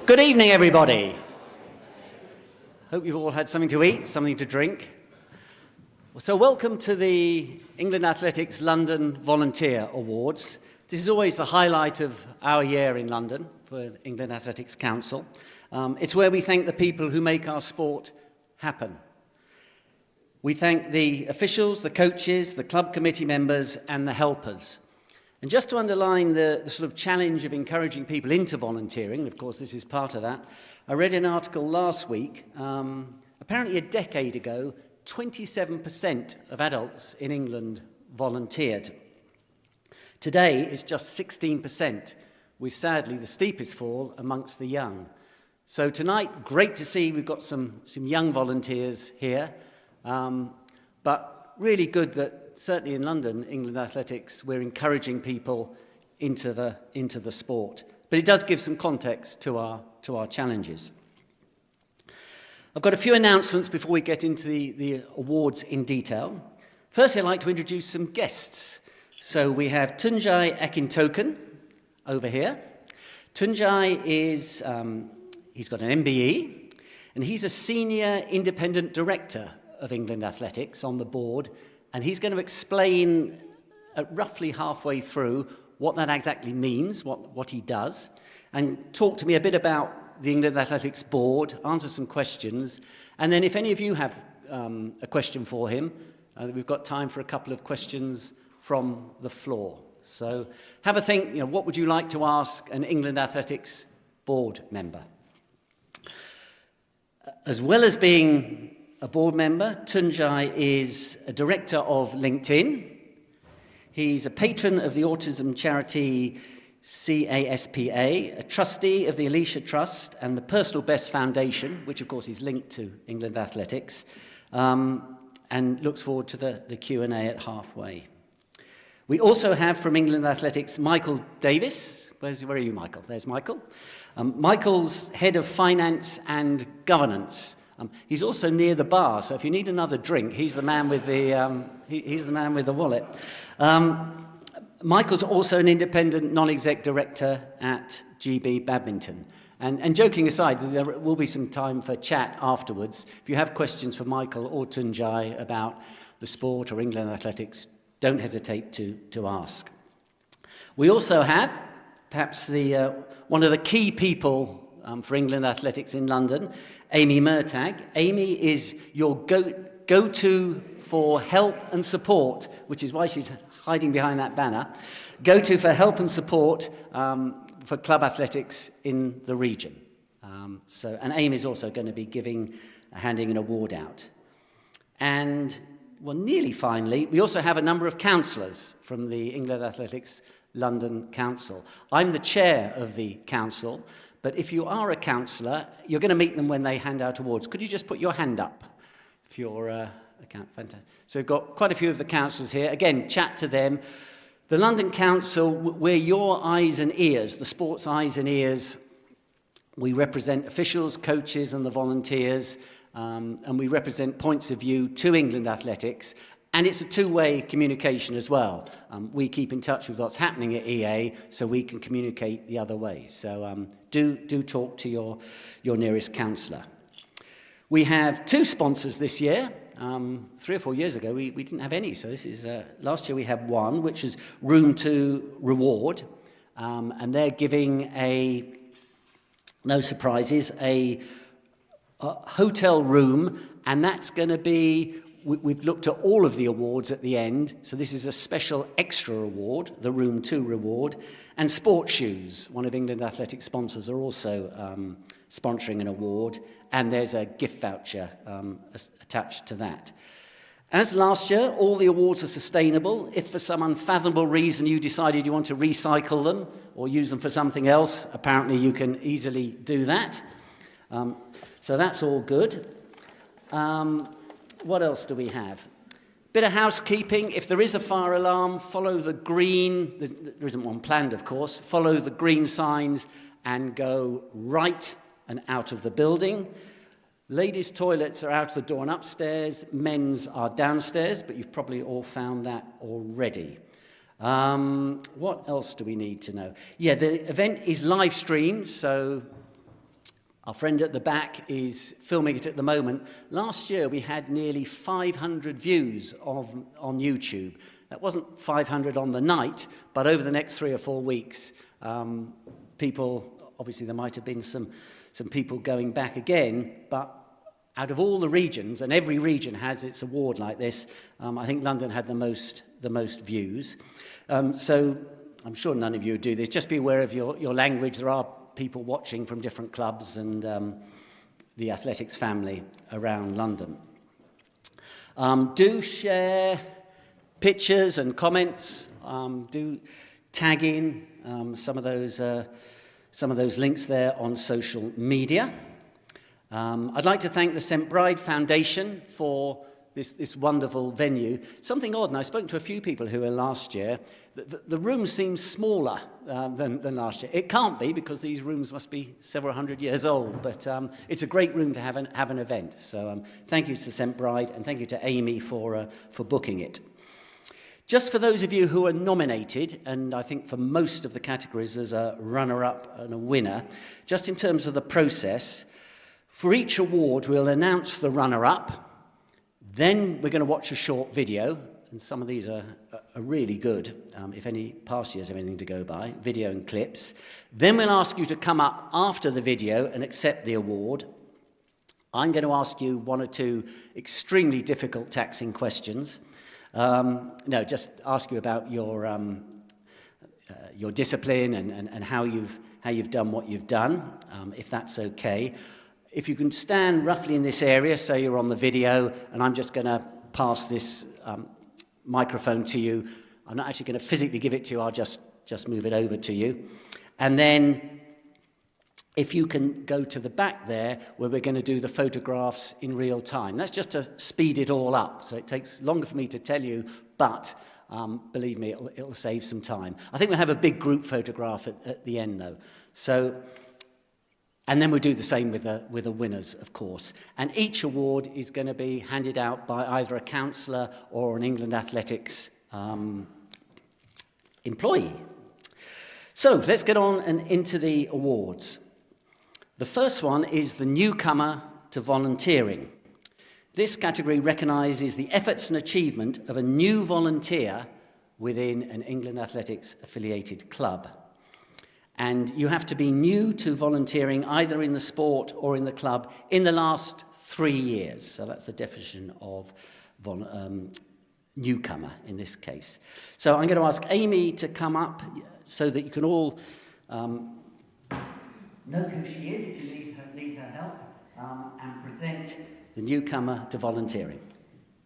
Good evening, everybody. Hope you've all had something to eat, something to drink. So welcome to the England Athletics London Volunteer Awards. This is always the highlight of our year in London for the England Athletics Council. It's where we thank the people who make our sport happen. We thank the officials, the coaches, the club committee members and the helpers. And just to underline the sort of challenge of encouraging people into volunteering, and of course this is part of that, I read an article last week, apparently a decade ago, 27% of adults in England volunteered. Today it's just 16%, with sadly the steepest fall amongst the young. So tonight, great to see we've got some young volunteers here, but really good that certainly in London, England Athletics, we're encouraging people into the sport. But it does give some context to our challenges. I've got a few announcements before we get into the awards in detail. Firstly, I'd like to introduce some guests. So we have Tunjai Akintoken over here. Tunjai is, he's got an MBE, and he's a senior independent director of England Athletics on the board, and he's going to explain roughly halfway through what that exactly means, what he does, and talk to me a bit about the England Athletics board, answer some questions, and then if any of you have a question for him, we've got time for a couple of questions from the floor. So have a think, what would you like to ask an England Athletics board member? As well as being a board member, Tunjai is a director of LinkedIn. He's a patron of the autism charity CASPA, a trustee of the Alicia Trust and the Personal Best Foundation, which of course is linked to England Athletics, and looks forward to the Q&A at halfway. We also have from England Athletics Michael Davis. Where are you, Michael? There's Michael. Michael's head of finance and governance. He's also near the bar, so if you need another drink, he's the man with the wallet. Michael's also an independent non-exec director at GB Badminton. And joking aside, there will be some time for chat afterwards. If you have questions for Michael or Tunjai about the sport or England Athletics, don't hesitate to ask. We also have perhaps one of the key people for England Athletics in London, Amy Murtagh. Amy is your go-to for help and support, which is why she's hiding behind that banner. Go-to for help and support for club athletics in the region. And Amy is also going to be handing an award out. And, well, nearly finally, we also have a number of councillors from the England Athletics London Council. I'm the chair of the council, but if you are a councillor, you're going to meet them when they hand out awards. Could you just put your hand up if you're a councillor? Fantastic. So we've got quite a few of the councillors here. Again, chat to them. The London Council, we're your eyes and ears, the sports eyes and ears. We represent officials, coaches and the volunteers, and we represent points of view to England Athletics. And it's a two-way communication as well. We keep in touch with what's happening at EA so we can communicate the other way. So do talk to your nearest councillor. We have two sponsors this year. 3 or 4 years ago, we didn't have any. So this is last year we had one, which is Room to Reward. And they're giving no surprises, a hotel room. And that's going to be... We've looked at all of the awards at the end, so this is a special extra award, the Room 2 reward, and sports shoes. One of England Athletics sponsors are also sponsoring an award, and there's a gift voucher attached to that. As last year, all the awards are sustainable. If for some unfathomable reason you decided you want to recycle them or use them for something else, apparently you can easily do that. So that's all good. What else do we have? Bit of housekeeping. If there is a fire alarm, follow the green, there isn't one planned of course, follow the green signs and go right and out of the building. Ladies' toilets are out the door and upstairs, men's are downstairs, but you've probably all found that already. What else do we need to know? Yeah, the event is live streamed, so Our friend at the back is filming it at the moment. Last year we had nearly 500 views on YouTube. That wasn't 500 on the night, but over the next 3 or 4 weeks, people, obviously there might have been some people going back again, but out of all the regions, and every region has its award like this, I think London had the most views. So I'm sure none of you do this. Just be aware of your language. There are people watching from different clubs and the athletics family around London. Do share pictures and comments. Do tag in some of those links there on social media. I'd like to thank the St Bride Foundation for this wonderful venue. Something odd, and I spoke to a few people who were last year. The room seems smaller than last year. It can't be, because these rooms must be several hundred years old, but it's a great room to have an event. So thank you to St Bride, and thank you to Amy for booking it. Just for those of you who are nominated, and I think for most of the categories there's a runner-up and a winner, just in terms of the process, for each award we'll announce the runner-up, then we're going to watch a short video, and some of these are really good, if any past years have anything to go by, video and clips. Then we'll ask you to come up after the video and accept the award. I'm going to ask you 1 or 2 extremely difficult taxing questions. No, just ask you about your discipline and how you've done what you've done, if that's okay. If you can stand roughly in this area, so you're on the video, and I'm just going to pass this microphone to you. I'm not actually going to physically give it to you, I'll just move it over to you. And then if you can go to the back there, where we're going to do the photographs in real time. That's just to speed it all up, so it takes longer for me to tell you, but believe me, it'll save some time. I think we'll have a big group photograph at the end, though. So, and then we'll do the same with the winners, of course. And each award is going to be handed out by either a counsellor or an England Athletics employee. So let's get on and into the awards. The first one is the Newcomer to Volunteering. This category recognises the efforts and achievement of a new volunteer within an England Athletics affiliated club. And you have to be new to volunteering either in the sport or in the club in the last 3 years. So that's the definition of newcomer in this case. So I'm going to ask Amy to come up so that you can all know who she is, if you need her help, and present the Newcomer to Volunteering.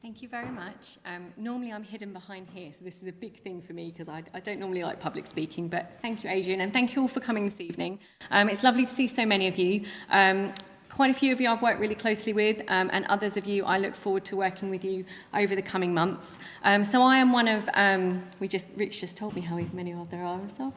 Thank you very much. Normally I'm hidden behind here, so this is a big thing for me because I don't normally like public speaking, but thank you, Adrian, and thank you all for coming this evening. It's lovely to see so many of you. Quite a few of you I've worked really closely with, and others of you I look forward to working with you over the coming months. So I am one of, Rich just told me how many there are as well.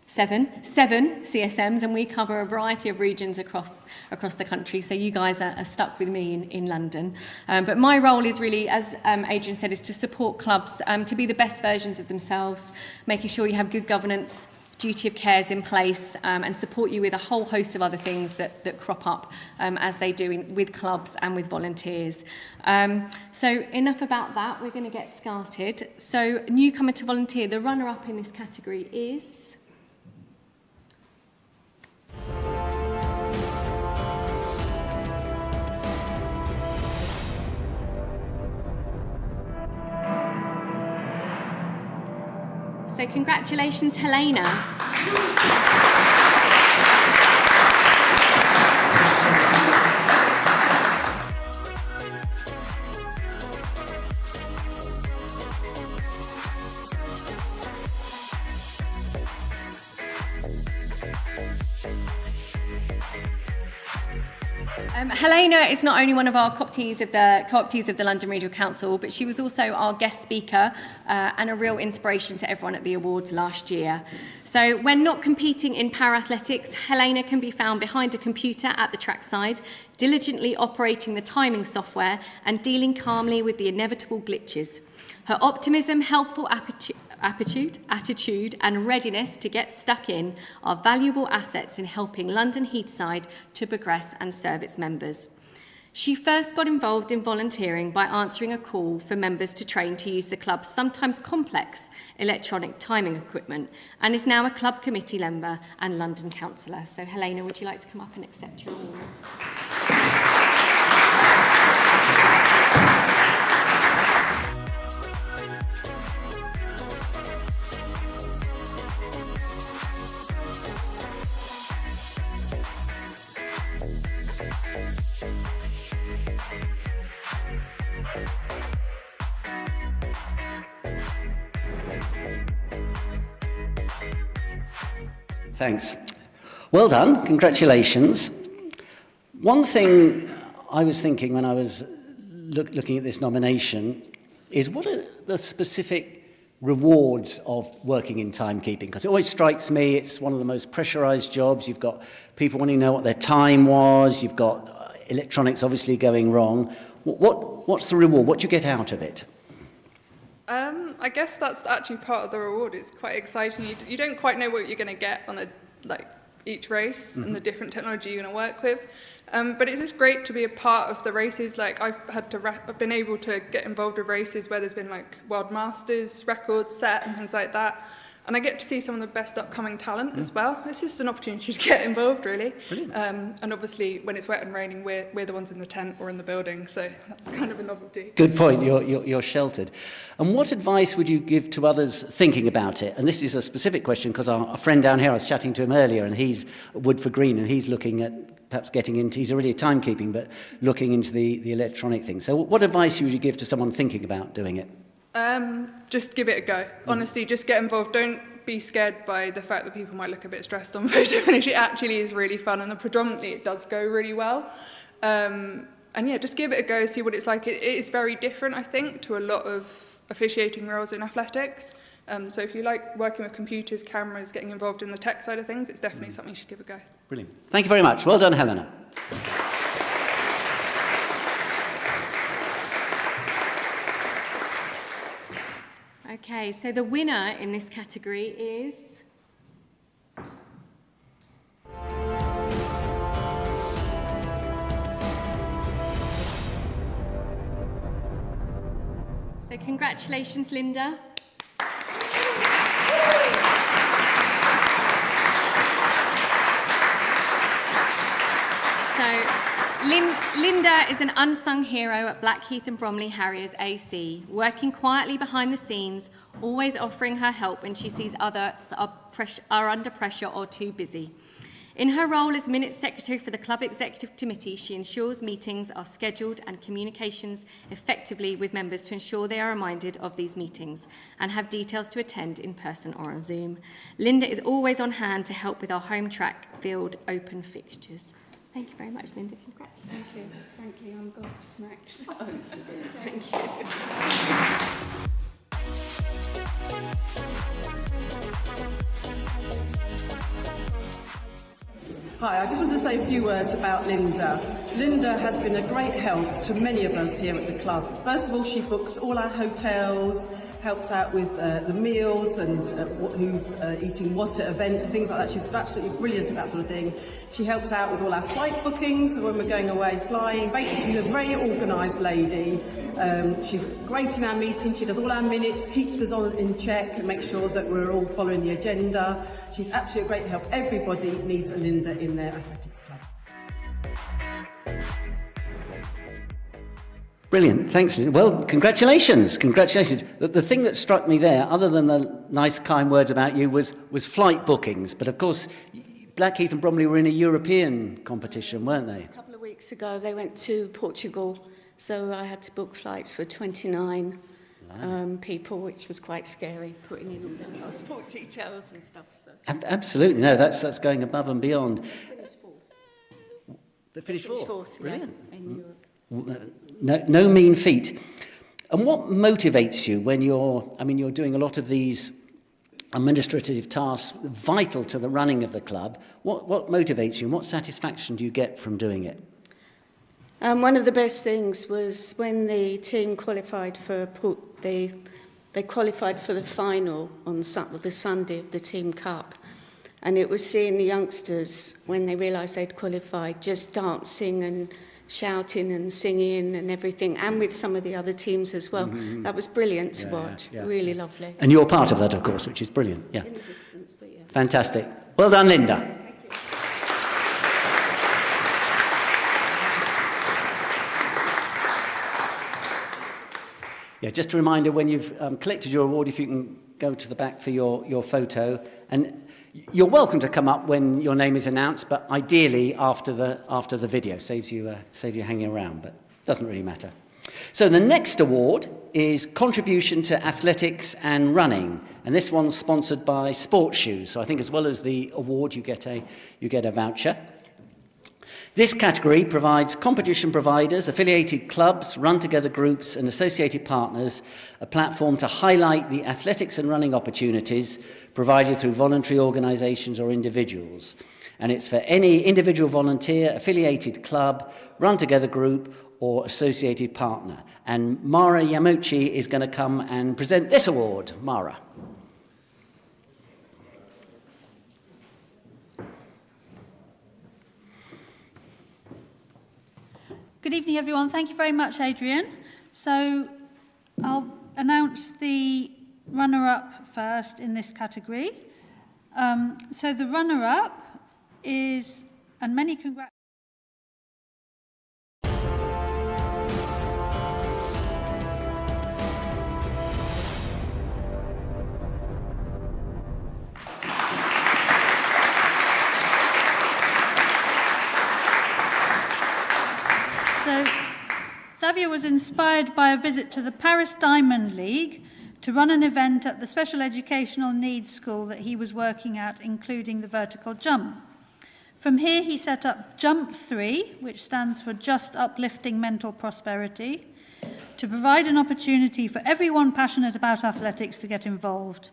Seven CSMs, and we cover a variety of regions across the country. So you guys are stuck with me in London. But my role is really, as Adrian said, is to support clubs to be the best versions of themselves, making sure you have good governance, duty of care is in place, and support you with a whole host of other things that crop up as they do with clubs and with volunteers. So enough about that, we're going to get started. So Newcomer to Volunteer, the runner-up in this category is... So congratulations, Helena. Helena is not only one of our co-optees of the London Regional Council, but she was also our guest speaker and a real inspiration to everyone at the awards last year. So when not competing in para-athletics, Helena can be found behind a computer at the trackside, diligently operating the timing software and dealing calmly with the inevitable glitches. Her optimism, helpful attitude and readiness to get stuck in are valuable assets in helping London Heathside to progress and serve its members. She first got involved in volunteering by answering a call for members to train to use the club's sometimes complex electronic timing equipment, and is now a club committee member and London councillor. So Helena, would you like to come up and accept your award? Thanks. Well done. Congratulations. One thing I was thinking when I was looking at this nomination is, what are the specific rewards of working in timekeeping? Because it always strikes me it's one of the most pressurised jobs. You've got people wanting to know what their time was. You've got electronics obviously going wrong. What's the reward? What do you get out of it? I guess that's actually part of the reward. It's quite exciting. You don't quite know what you're going to get on each race and the different technology you're going to work with. But it's just great to be a part of the races. Like I've been able to get involved with races where there's been like World Masters records set and things like that. And I get to see some of the best upcoming talent as well. It's just an opportunity to get involved, really. And obviously, when it's wet and raining, we're the ones in the tent or in the building, so that's kind of a novelty. Good point. You're sheltered. And what advice would you give to others thinking about it? And this is a specific question because our friend down here, I was chatting to him earlier, and he's at Woodford Green, and he's looking at perhaps getting into, he's already timekeeping, but looking into the electronic thing. So what advice would you give to someone thinking about doing it? Just give it a go. Honestly, just get involved. Don't be scared by the fact that people might look a bit stressed on photo finish. It actually is really fun, and predominantly it does go really well. And yeah, just give it a go, see what it's like. It is very different, I think, to a lot of officiating roles in athletics. So if you like working with computers, cameras, getting involved in the tech side of things, it's definitely something you should give a go. Brilliant. Thank you very much. Well done, Helena. Okay, so the winner in this category is... So congratulations, Linda. Linda is an unsung hero at Blackheath and Bromley Harriers AC, working quietly behind the scenes, always offering her help when she sees others are under pressure or too busy. In her role as Minutes Secretary for the Club Executive Committee, she ensures meetings are scheduled and communications effectively with members to ensure they are reminded of these meetings and have details to attend in person or on Zoom. Linda is always on hand to help with our home track field open fixtures. Thank you very much, Linda. Congratulations. Thank you. I'm gobsmacked. Oh, thank you. Hi, I just want to say a few words about Linda. Linda has been a great help to many of us here at the club. First of all, she books all our hotels, helps out with the meals and who's eating what at events and things like that. She's absolutely brilliant at that sort of thing. She helps out with all our flight bookings when we're going away flying. Basically, she's a very organised lady. She's great in our meetings. She does all our minutes, keeps us on in check and makes sure that we're all following the agenda. She's absolutely a great help. Everybody needs a Linda in their athletics club. Brilliant, thanks. Well, congratulations. The thing that struck me there, other than the nice, kind words about you, was flight bookings. But of course, Blackheath and Bromley were in a European competition, weren't they? A couple of weeks ago, they went to Portugal, so I had to book flights for 29 people, which was quite scary, putting in all their passport details and stuff. So. Absolutely, no, that's going above and beyond. Finished fourth. They finished fourth? Brilliant. Yeah, in Europe. No mean feat. And what motivates you when you're doing a lot of these administrative tasks vital to the running of the club? What motivates you and what satisfaction do you get from doing it? One of the best things was when the team qualified for the they qualified for the final on the Sunday of the Team Cup. And it was seeing the youngsters, when they realised they'd qualified, just dancing and shouting and singing and everything, and with some of the other teams as well. That was brilliant to watch, really lovely. And you're part of that, of course, which is brilliant. Yeah. In the distance, but yeah. Fantastic. Well done, Linda. Yeah, just a reminder, when you've collected your award, if you can go to the back for your photo. And you're welcome to come up when your name is announced, but ideally after the video. Saves you hanging around, but doesn't really matter. So the next award is Contribution to Athletics and Running, and this one's sponsored by Sports Shoes. So I think as well as the award, you get a voucher. This category provides competition providers, affiliated clubs, run-together groups and associated partners a platform to highlight the athletics and running opportunities provided through voluntary organisations or individuals. And it's for any individual volunteer, affiliated club, run-together group or associated partner. And Mara Yamuchi is going to come and present this award. Mara. Good evening, everyone. Thank you very much, Adrian. So I'll announce the runner-up first in this category. So the runner-up is, and many congratulations. So, Xavier was inspired by a visit to the Paris Diamond League to run an event at the special educational needs school that he was working at, including the vertical jump. From here, he set up Jump 3, which stands for Just Uplifting Mental Prosperity, to provide an opportunity for everyone passionate about athletics to get involved.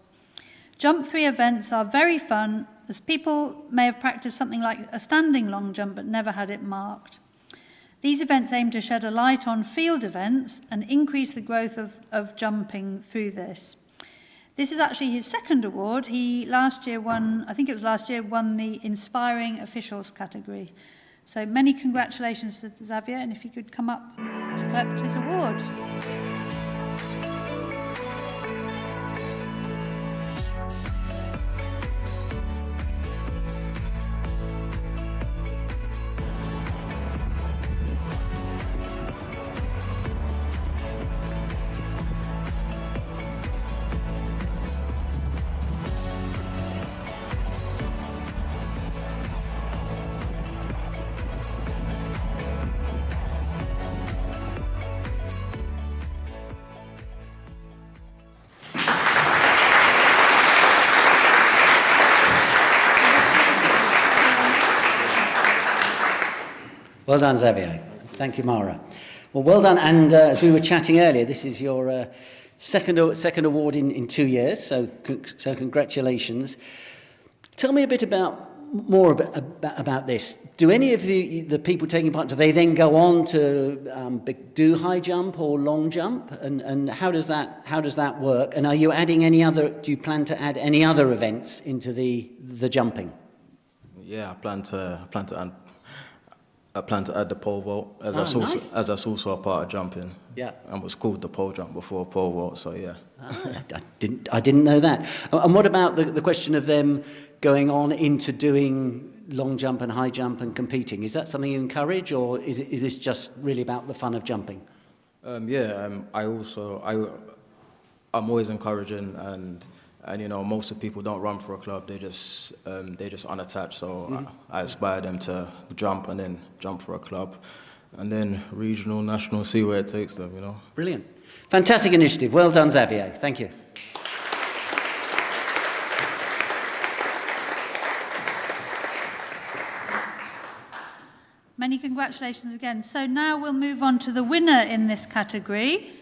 Jump 3 events are very fun, as people may have practiced something like a standing long jump but never had it marked. These events aim to shed a light on field events and increase the growth of jumping through this. This is actually his second award. He last year won the Inspiring Officials category. So many congratulations to Xavier, and if he could come up to collect his award. Well done, Xavier. Thank you, Mara. Well, well done. And as we were chatting earlier, this is your second award in 2 years, so congratulations. Tell me a bit more about this. Do any of the people taking part, do they then go on to do high jump or long jump? And how does that work? And are you adding do you plan to add any other events into the jumping? Yeah, I plan to add the pole vault as that's also a part of jumping. Yeah. And was called the pole jump before pole vault, so yeah. I didn't know that. And what about the question of them going on into doing long jump and high jump and competing? Is that something you encourage, or is this just really about the fun of jumping? I'm always encouraging, and you know, most of the people don't run for a club, they just unattached, so I inspire them to jump and then jump for a club, and then regional, national, see where it takes them, you know. Brilliant. Fantastic initiative. Well done, Xavier. Thank you. Many congratulations again. So now we'll move on to the winner in this category.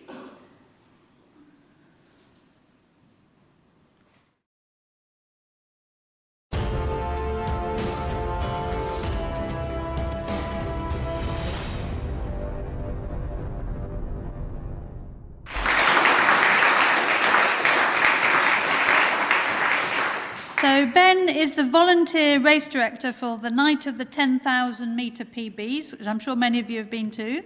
So Ben is the volunteer race director for the night of the 10,000 metre PBs, which I'm sure many of you have been to.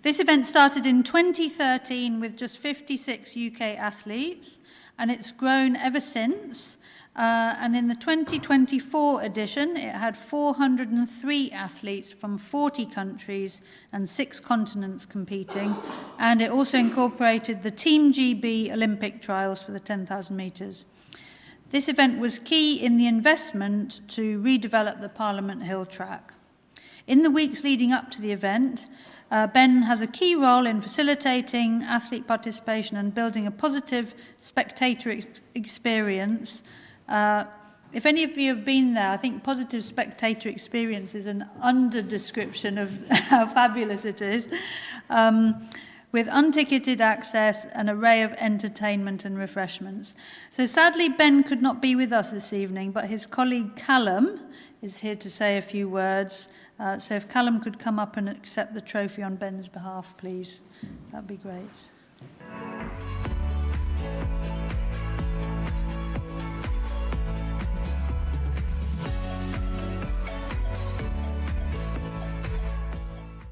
This event started in 2013 with just 56 UK athletes, and it's grown ever since. And in the 2024 edition, it had 403 athletes from 40 countries and 6 continents competing. And it also incorporated the Team GB Olympic trials for the 10,000 metres. This event was key in the investment to redevelop the Parliament Hill track. In the weeks leading up to the event, Ben has a key role in facilitating athlete participation and building a positive spectator experience. If any of you have been there, I think positive spectator experience is an under-description of how fabulous it is, with unticketed access, an array of entertainment and refreshments. So sadly, Ben could not be with us this evening, but his colleague Callum is here to say a few words. So if Callum could come up and accept the trophy on Ben's behalf, please, that'd be great.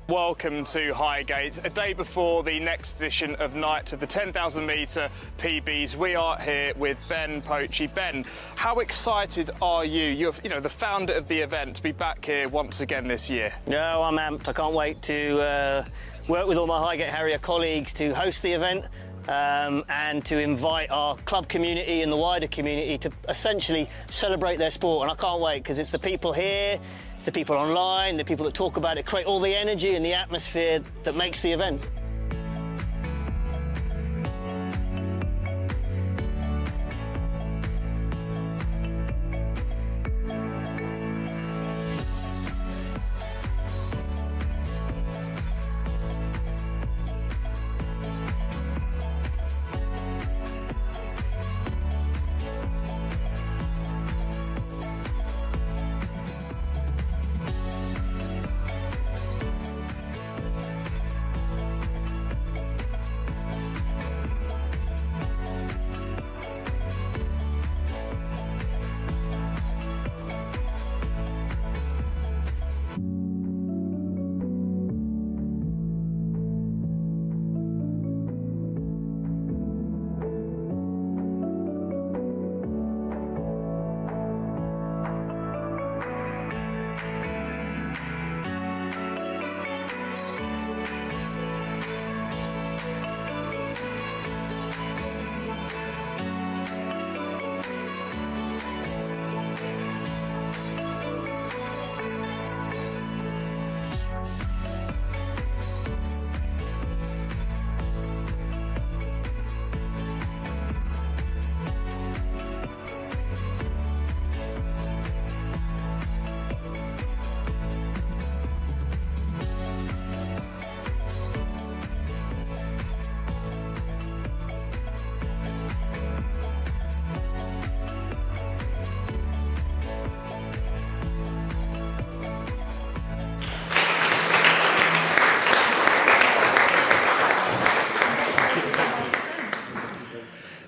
Welcome to Highgate. A day before the next edition of Night of the 10,000 metre PBs, we are here with Ben Pochie. Ben, how excited are you? You're the founder of the event, to be back here once again this year. No, I'm amped. I can't wait to work with all my Highgate Harrier colleagues to host the event and to invite our club community and the wider community to essentially celebrate their sport. And I can't wait, because it's the people here, the people online, the people that talk about it, create all the energy and the atmosphere that makes the event.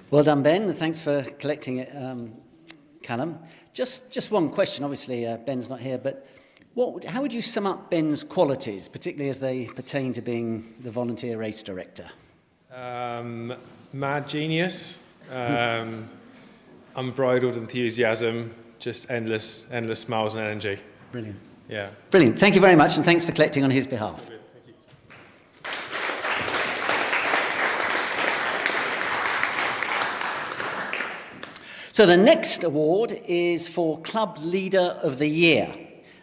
Well done, Ben. Thanks for collecting it, Callum. Just one question. Obviously, Ben's not here, but how would you sum up Ben's qualities, particularly as they pertain to being the volunteer race director? Mad genius, unbridled enthusiasm, just endless smiles and energy. Brilliant. Yeah. Brilliant. Thank you very much, and thanks for collecting on his behalf. So the next award is for Club Leader of the Year.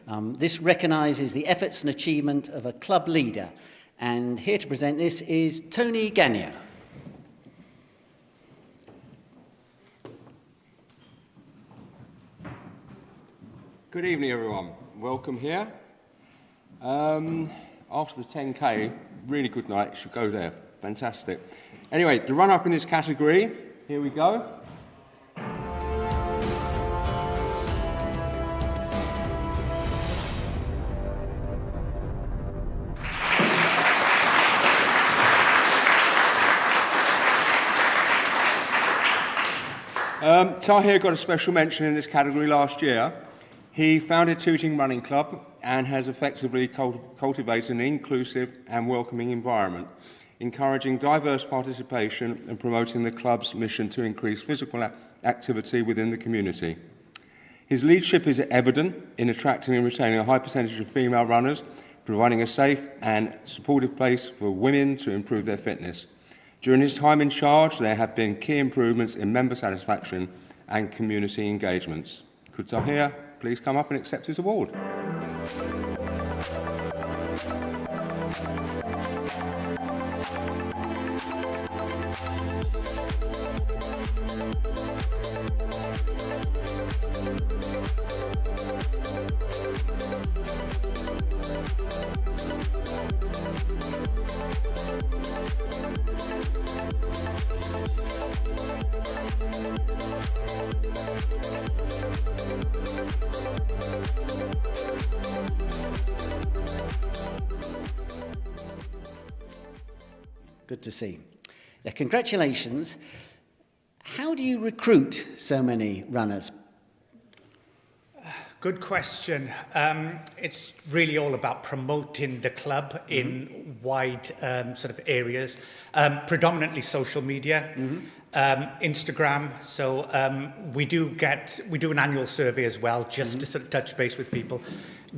This recognises the efforts and achievement of a club leader. And here to present this is Tony Gagnon. Good evening, everyone. Welcome here. After the 10K, really good night. You should go there. Fantastic. Anyway, the run-up in this category, here we go. Tahir got a special mention in this category last year. He founded Tooting Running Club and has effectively cultivated an inclusive and welcoming environment, encouraging diverse participation and promoting the club's mission to increase physical activity within the community. His leadership is evident in attracting and retaining a high percentage of female runners, providing a safe and supportive place for women to improve their fitness. During his time in charge, there have been key improvements in member satisfaction and community engagements. Could Tahir please come up and accept his award? Good to see. Yeah, congratulations. How do you recruit so many runners? Good question. It's really all about promoting the club in wide sort of areas, predominantly social media, Instagram. So we do an annual survey as well, just to sort of touch base with people,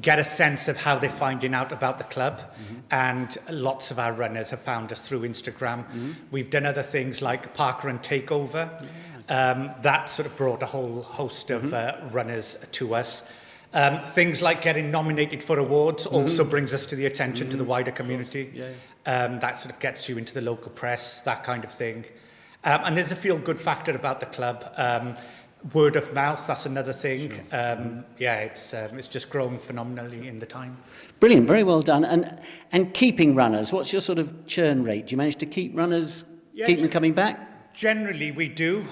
get a sense of how they're finding out about the club. And lots of our runners have found us through Instagram. We've done other things like Parkrun Takeover. That sort of brought a whole host of runners to us. Things like getting nominated for awards also brings us to the attention to the wider community. That sort of gets you into the local press, that kind of thing. And there's a feel-good factor about the club. Word of mouth, that's another thing. It's just grown phenomenally in the time. Brilliant, very well done. And keeping runners, what's your sort of churn rate? Do you manage to keep runners, keep them coming back? Generally, we do.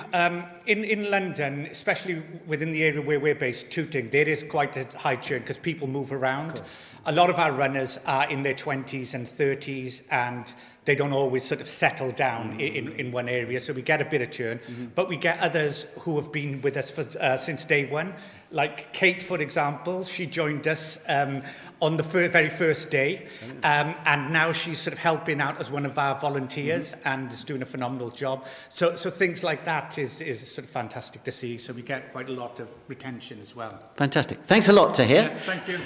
In London, especially within the area where we're based, Tooting, there is quite a high churn because people move around. A lot of our runners are in their 20s and 30s, and they don't always sort of settle down in one area, so we get a bit of churn. But we get others who have been with us for, since day one. Like Kate, for example, she joined us on the very first day, and now she's sort of helping out as one of our volunteers and is doing a phenomenal job. So things like that is sort of fantastic to see. So we get quite a lot of retention as well. Fantastic. Thanks a lot, Tahir. Yeah, thank you.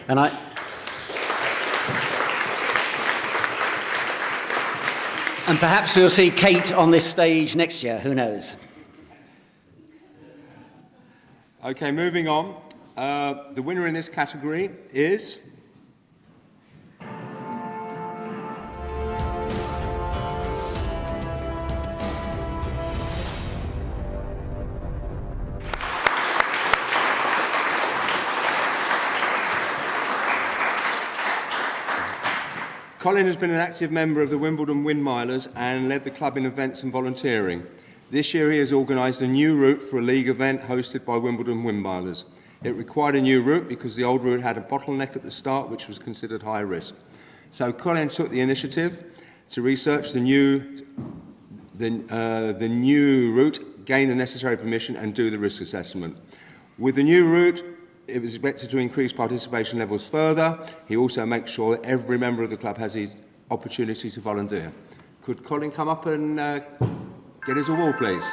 And perhaps we'll see Kate on this stage next year, who knows? Okay, moving on. The winner in this category is... Colin has been an active member of the Wimbledon Windmilers and led the club in events and volunteering. This year he has organised a new route for a league event hosted by Wimbledon Windmilers. It required a new route because the old route had a bottleneck at the start which was considered high risk. So Colin took the initiative to research the new route, gain the necessary permission and do the risk assessment. With the new route, it was expected to increase participation levels further. He also makes sure that every member of the club has the opportunity to volunteer. Could Colin come up and get his award, please?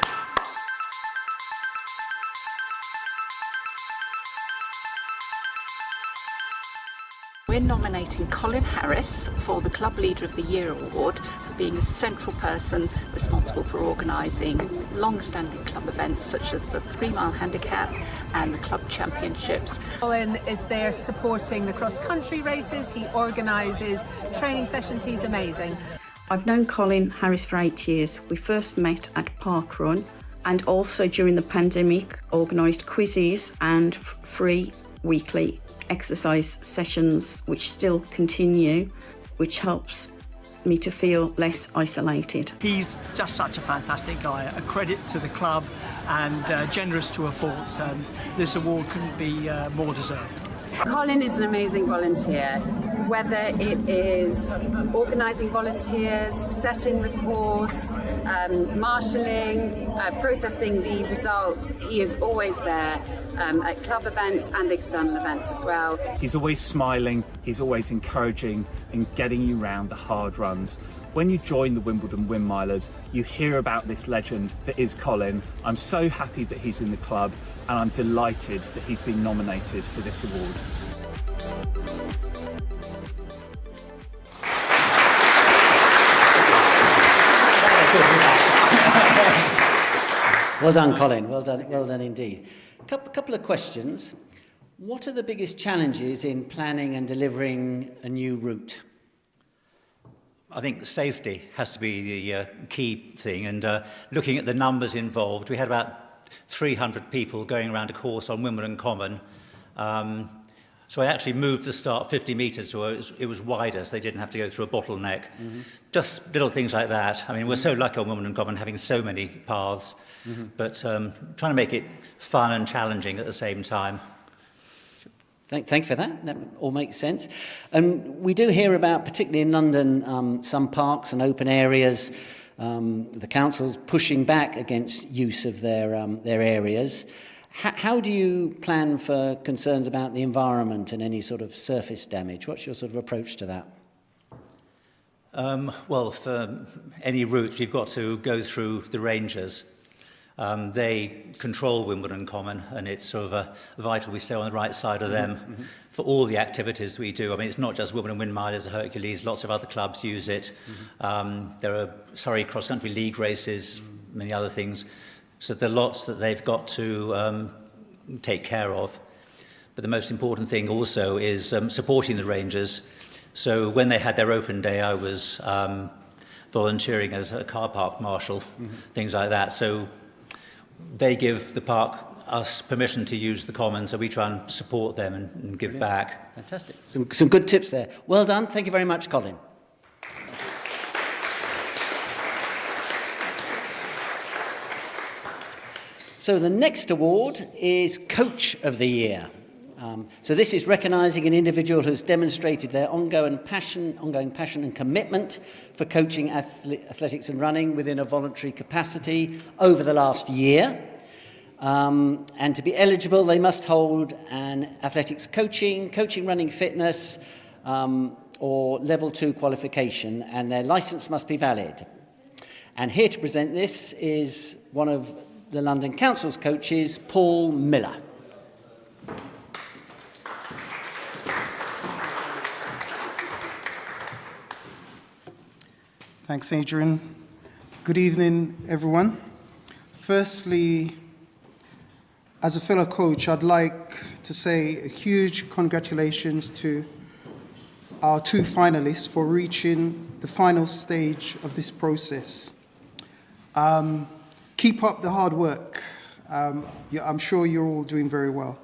We're nominating Colin Harris for the Club Leader of the Year award for being a central person responsible for organising long-standing club events such as the 3-mile handicap and the club championships. Colin is there supporting the cross-country races. He organises training sessions. He's amazing. I've known Colin Harris for 8 years. We first met at Parkrun and also during the pandemic organised quizzes and free weekly exercise sessions which still continue, which helps me to feel less isolated. He's just such a fantastic guy, a credit to the club and generous to a fault, and this award couldn't be more deserved. Colin is an amazing volunteer. whether it is organising volunteers, setting the course, marshalling, processing the results. He is always there at club events and external events as well. He's always smiling, he's always encouraging and getting you round the hard runs. When you join the Wimbledon Windmilers, you hear about this legend that is Colin. I'm so happy that he's in the club, and I'm delighted that he's been nominated for this award. Well done, Colin. Well done indeed. Couple of questions. What are the biggest challenges in planning and delivering a new route? I think safety has to be the key thing, and looking at the numbers involved, we had about 300 people going around a course on Wimbledon Common. So I actually moved the start 50 metres so it was wider, so they didn't have to go through a bottleneck. Mm-hmm. Just little things like that. I mean, we're so lucky on Wimbledon Common having so many paths, but trying to make it fun and challenging at the same time. Thank you for that. That all makes sense. And we do hear about, particularly in London, some parks and open areas, the councils pushing back against use of their areas. How do you plan for concerns about the environment and any sort of surface damage? What's your sort of approach to that? Well, for any route, you've got to go through the rangers. They control Wimbledon Common, and it's sort of vital we stay on the right side of them for all the activities we do. I mean, it's not just Wimbledon Windmilers, Hercules, lots of other clubs use it. There are Surrey cross-country league races, many other things. So there are lots that they've got to take care of. But the most important thing also is supporting the rangers. So when they had their open day, I was volunteering as a car park marshal, things like that. So they give the park us permission to use the common, so we try and support them and give back. Fantastic. Some good tips there. Well done. Thank you very much, Colin. So the next award is Coach of the Year. So this is recognising an individual who's demonstrated their ongoing passion and commitment for coaching athletics and running within a voluntary capacity over the last year. And to be eligible, they must hold an athletics coaching running fitness, or level 2 qualification, and their licence must be valid. And here to present this is one of the London Council's coaches, Paul Miller. Thanks, Adrian. Good evening, everyone. Firstly, as a fellow coach, I'd like to say a huge congratulations to our 2 finalists for reaching the final stage of this process. Keep up the hard work. I'm sure you're all doing very well.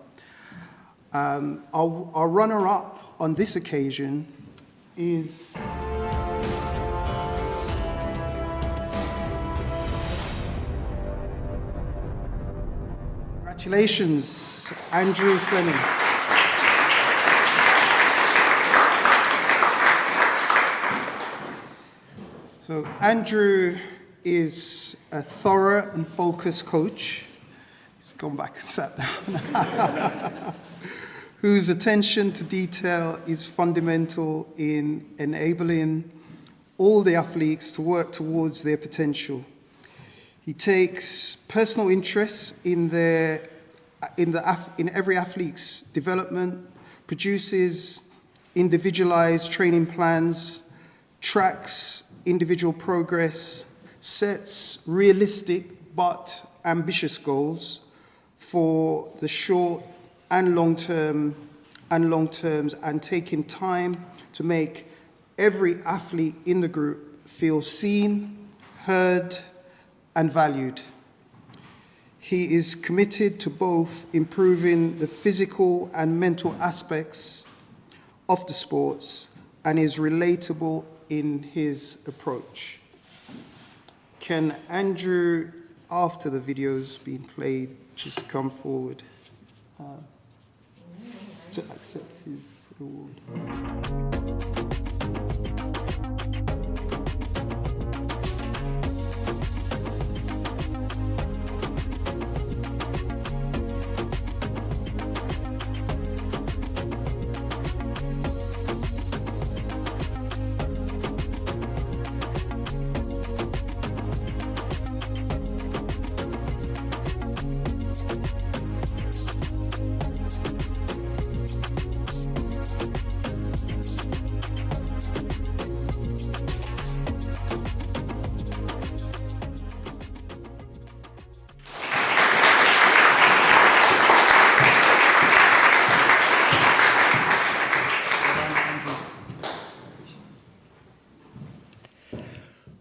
Our runner-up on this occasion is congratulations, Andrew Fleming. So Andrew is a thorough and focused coach. He's gone back and sat down. Whose attention to detail is fundamental in enabling all the athletes to work towards their potential. He takes personal interest in every athlete's development, produces individualized training plans, tracks individual progress, sets realistic but ambitious goals for the short and long terms, and taking time to make every athlete in the group feel seen, heard, and valued. He is committed to both improving the physical and mental aspects of the sports and is relatable in his approach. Can Andrew, after the video's been played, just come forward to accept his award.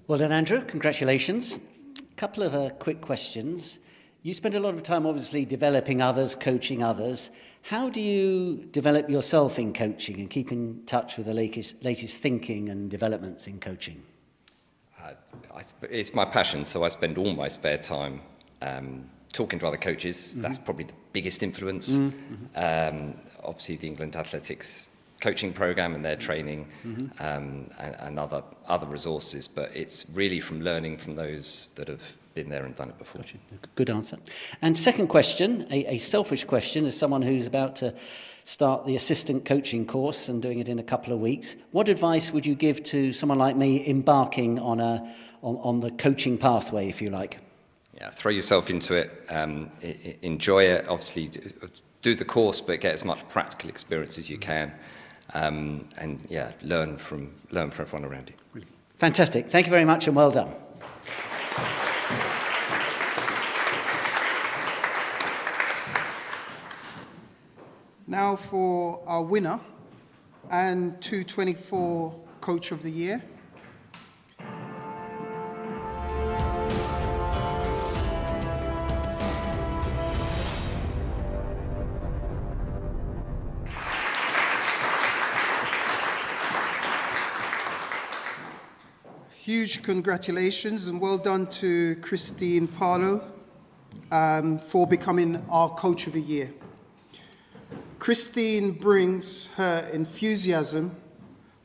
Well done, Andrew. Congratulations. A couple of quick questions. You spend a lot of time, obviously, developing others, coaching others. How do you develop yourself in coaching and keep in touch with the latest thinking and developments in coaching? It's my passion, so I spend all my spare time talking to other coaches. That's probably the biggest influence. Obviously, the England Athletics coaching program and their training and other resources, but it's really from learning from those that have been there and done it before. Gotcha. Good answer. And second question, a selfish question, as someone who's about to start the assistant coaching course and doing it in a couple of weeks, what advice would you give to someone like me embarking on the coaching pathway, if you like? Yeah, throw yourself into it, enjoy it, obviously do the course, but get as much practical experience as you can. And yeah, learn from everyone around you. Brilliant. Fantastic. Thank you very much and well done. Now for our winner and 224 Coach of the Year. Huge congratulations and well done to Christine Parlow for becoming our Coach of the Year. Christine brings her enthusiasm,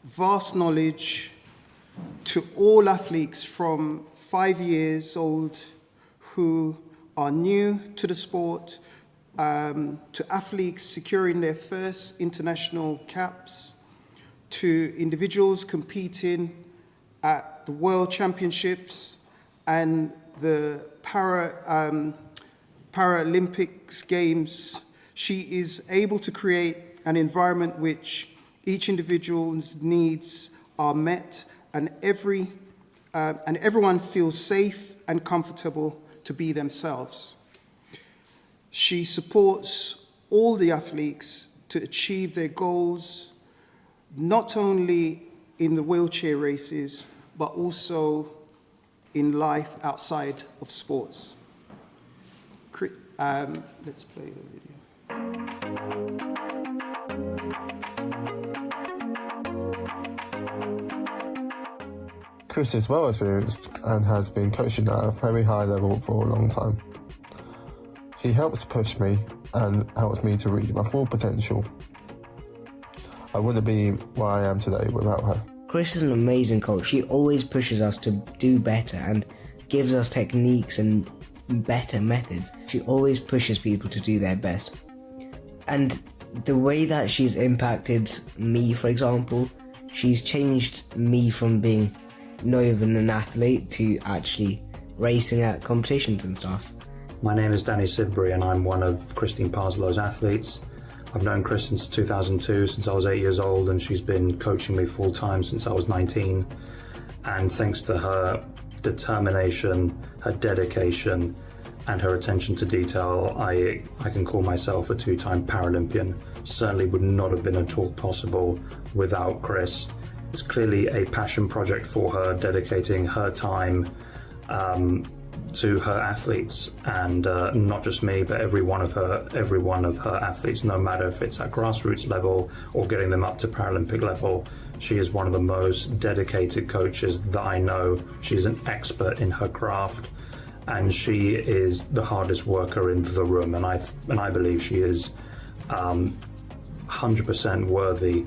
vast knowledge to all athletes from 5 years old who are new to the sport, to athletes securing their first international caps, to individuals competing at the World Championships and the Paralympics Games. She is able to create an environment which each individual's needs are met and everyone feels safe and comfortable to be themselves. She supports all the athletes to achieve their goals, not only in the wheelchair races, but also in life outside of sports. Let's play the video. Chris is well experienced and has been coaching at a very high level for a long time. He helps push me and helps me to reach my full potential. I wouldn't be where I am today without her. Chris is an amazing coach. She always pushes us to do better and gives us techniques and better methods. She always pushes people to do their best. And the way that she's impacted me, for example, she's changed me from being not even an athlete to actually racing at competitions and stuff. My name is Danny Sidbury and I'm one of Christine Parslow's athletes. I've known Chris since 2002, since I was 8 years old, and she's been coaching me full time since I was 19. And thanks to her determination, her dedication, and her attention to detail, I can call myself a two-time Paralympian. Certainly would not have been at all possible without Chris. It's clearly a passion project for her, dedicating her time to her athletes, and not just me, but every one of her athletes, no matter if it's at grassroots level or getting them up to Paralympic level. She is one of the most dedicated coaches that I know. She's an expert in her craft, and she is the hardest worker in the room, and I believe she is 100% worthy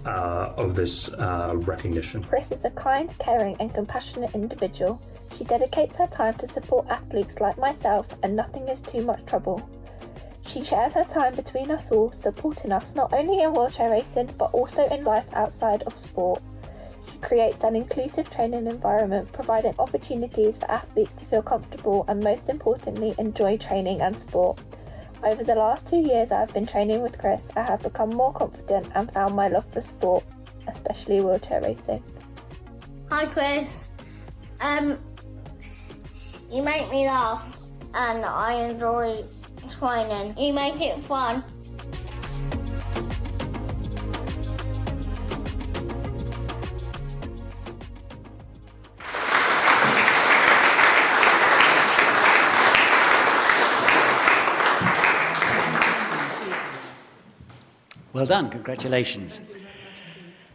of this recognition. Chris is a kind, caring and compassionate individual. She dedicates her time to support athletes like myself, and nothing is too much trouble. She shares her time between us all, supporting us not only in wheelchair racing but also in life outside of sport. She creates an inclusive training environment, providing opportunities for athletes to feel comfortable and, most importantly, enjoy training and sport. Over the last 2 years I have been training with Chris, I have become more confident and found my love for sport, especially wheelchair racing. Hi Chris, you make me laugh and I enjoy training. You make it fun. Well done, congratulations.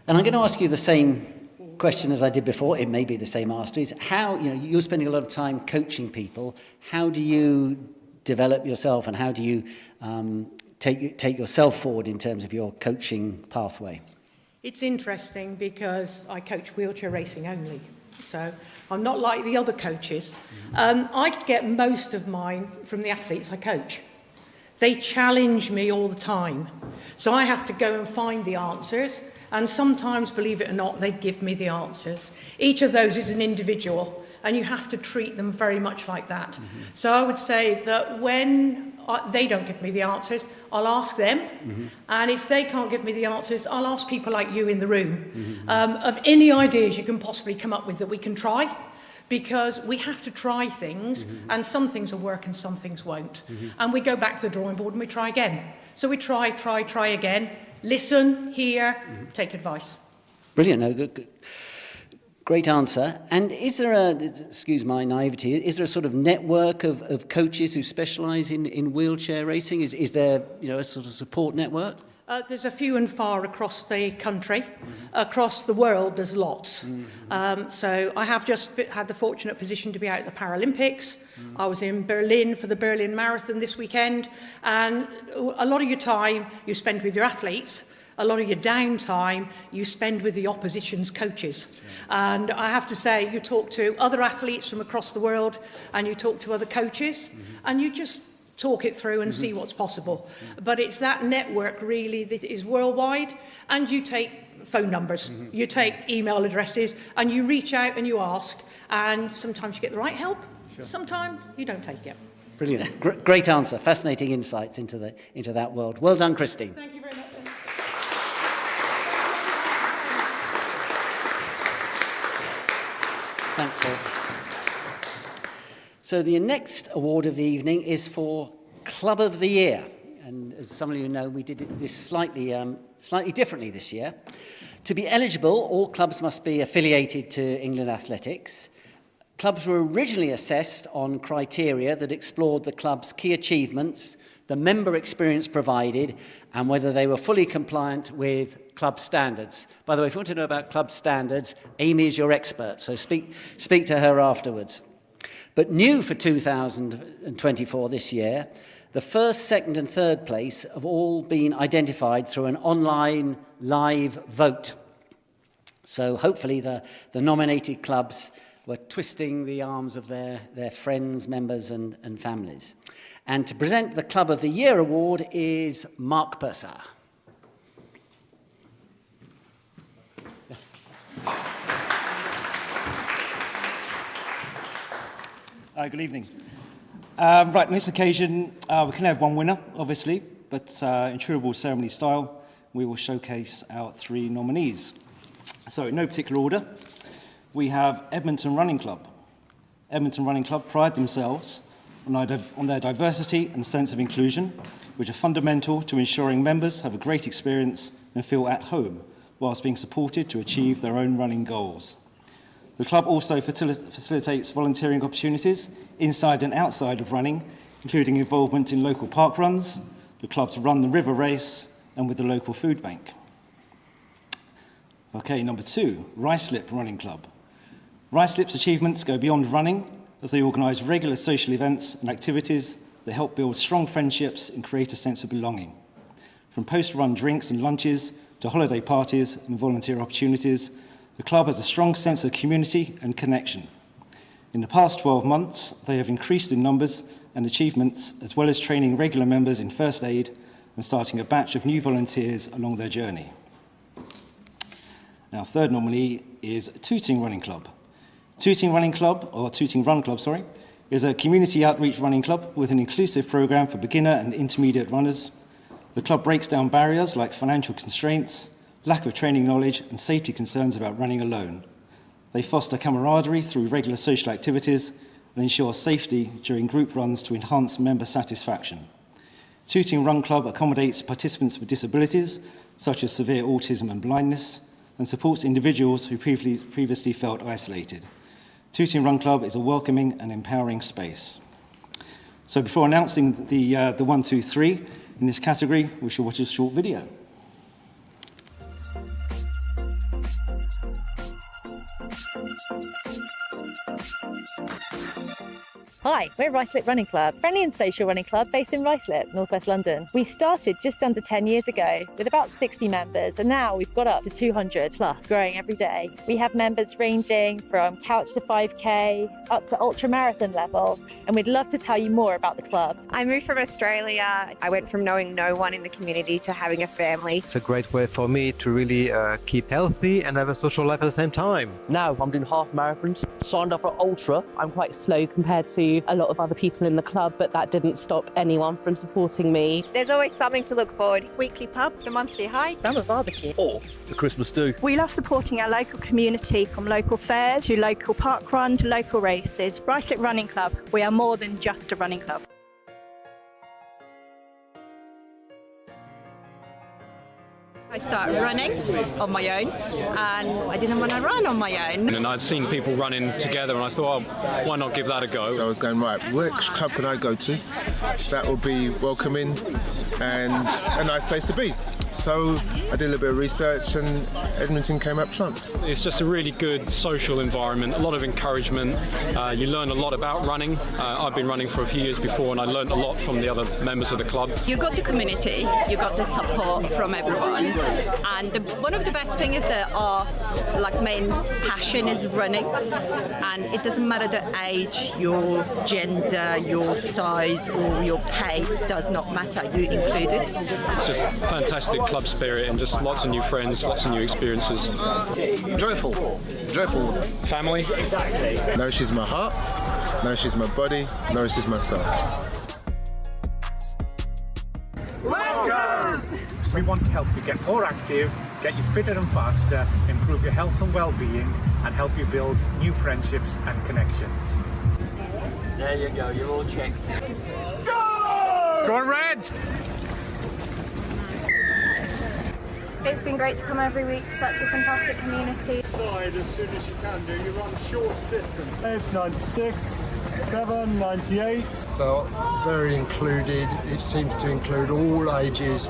And I'm going to ask you the same question as I did before. It may be the same answer. Is how, you're spending a lot of time coaching people. How do you develop yourself, and how do you take yourself forward in terms of your coaching pathway? It's interesting because I coach wheelchair racing only, so I'm not like the other coaches. I get most of mine from the athletes I coach. They challenge me all the time, so I have to go and find the answers, and sometimes, believe it or not, they give me the answers. Each of those is an individual, and you have to treat them very much like that. Mm-hmm. So I would say that when they don't give me the answers, I'll ask them, and if they can't give me the answers, I'll ask people like you in the room of any ideas you can possibly come up with that we can try. Because we have to try things, and some things will work and some things won't. And we go back to the drawing board and we try again. So we try again, listen, hear, take advice. Brilliant. No, good. Great answer. And is there excuse my naivety, is there a sort of network of coaches who specialise in wheelchair racing? Is there a sort of support network? There's a few and far across the country. Across the world, there's lots. So I have just had the fortunate position to be out at the Paralympics. I was in Berlin for the Berlin Marathon this weekend. And a lot of your time you spend with your athletes. A lot of your downtime you spend with the opposition's coaches. And I have to say, you talk to other athletes from across the world, and you talk to other coaches, and you just talk it through and see what's possible. But it's that network really that is worldwide, and you take phone numbers, you take email addresses, and you reach out and you ask, and sometimes you get the right help, sometimes you don't take it. Brilliant. Great answer. Fascinating insights into that world. Well done, Christine. Thank you very much. Thanks, Paul. So the next award of the evening is for Club of the Year. And as some of you know, we did this slightly differently this year. To be eligible, all clubs must be affiliated to England Athletics. Clubs were originally assessed on criteria that explored the club's key achievements, the member experience provided, and whether they were fully compliant with club standards. By the way, if you want to know about club standards, Amy is your expert, so speak to her afterwards. But new for 2024 this year, the first, second and third place have all been identified through an online live vote. So hopefully the nominated clubs were twisting the arms of their friends, members and families. And to present the Club of the Year award is Mark Purser. Good evening. Right, on this occasion, we can have one winner, obviously, but in true award ceremony style, we will showcase our 3 nominees. So, in no particular order, we have Edmonton Running Club. Edmonton Running Club pride themselves on their diversity and sense of inclusion, which are fundamental to ensuring members have a great experience and feel at home, whilst being supported to achieve their own running goals. The club also facilitates volunteering opportunities inside and outside of running, including involvement in local park runs, the club's Run the River race, and with the local food bank. Okay, number 2, Ruislip Running Club. Ruislip's achievements go beyond running, as they organise regular social events and activities that help build strong friendships and create a sense of belonging. From post-run drinks and lunches to holiday parties and volunteer opportunities, the club has a strong sense of community and connection. In the past 12 months, they have increased in numbers and achievements, as well as training regular members in first aid and starting a batch of new volunteers along their journey. Our third nominee is Tooting Running Club. Tooting Run Club, is a community outreach running club with an inclusive program for beginner and intermediate runners. The club breaks down barriers like financial constraints, lack of training knowledge, and safety concerns about running alone. They foster camaraderie through regular social activities and ensure safety during group runs to enhance member satisfaction. Tooting Run Club accommodates participants with disabilities, such as severe autism and blindness, and supports individuals who previously felt isolated. Tooting Run Club is a welcoming and empowering space. So before announcing the 1, 2, 3 in this category, we shall watch a short video. Hi, we're Ruislip Running Club, friendly and social running club based in Ruislip, northwest London. We started just under 10 years ago with about 60 members, and now we've got up to 200 plus, growing every day. We have members ranging from couch to 5k up to ultra marathon level, and we'd love to tell you more about the club. I moved from Australia. I went from knowing no one in the community to having a family. It's a great way for me to really keep healthy and have a social life at the same time. Now I'm doing half marathons, signed up for ultra. I'm quite slow compared to a lot of other people in the club, but that didn't stop anyone from supporting me. There's always something to look forward. Weekly pub, the monthly hike, summer barbecue, or the Christmas do. We love supporting our local community, from local fairs to local park runs to local races. Ruislip Running Club, we are more than just a running club. I started running on my own, and I didn't want to run on my own. And I'd seen people running together, and I thought, oh, why not give that a go? So I was going, right, which club can I go to that will be welcoming and a nice place to be? So I did a little bit of research, and Edmonton came up trumps. It's just a really good social environment, a lot of encouragement. You learn a lot about running. I've been running for a few years before, and I learned a lot from the other members of the club. You got the community, you got the support from everyone, and one of the best things is that our main passion is running, and it doesn't matter the age, your gender, your size, or your pace does not matter. You're included. It's just fantastic club spirit and just lots of new friends, lots of new experiences. Joyful. Family. Nourishes my heart, nourishes my body, nourishes my soul. We want to help you get more active, get you fitter and faster, improve your health and well-being, and help you build new friendships and connections. There you go, you're all checked. Go on, Reds! It's been great to come every week, such a fantastic community. Side as soon as you can do, you run short distance. 96, 7, 98. Felt very included. It seems to include all ages.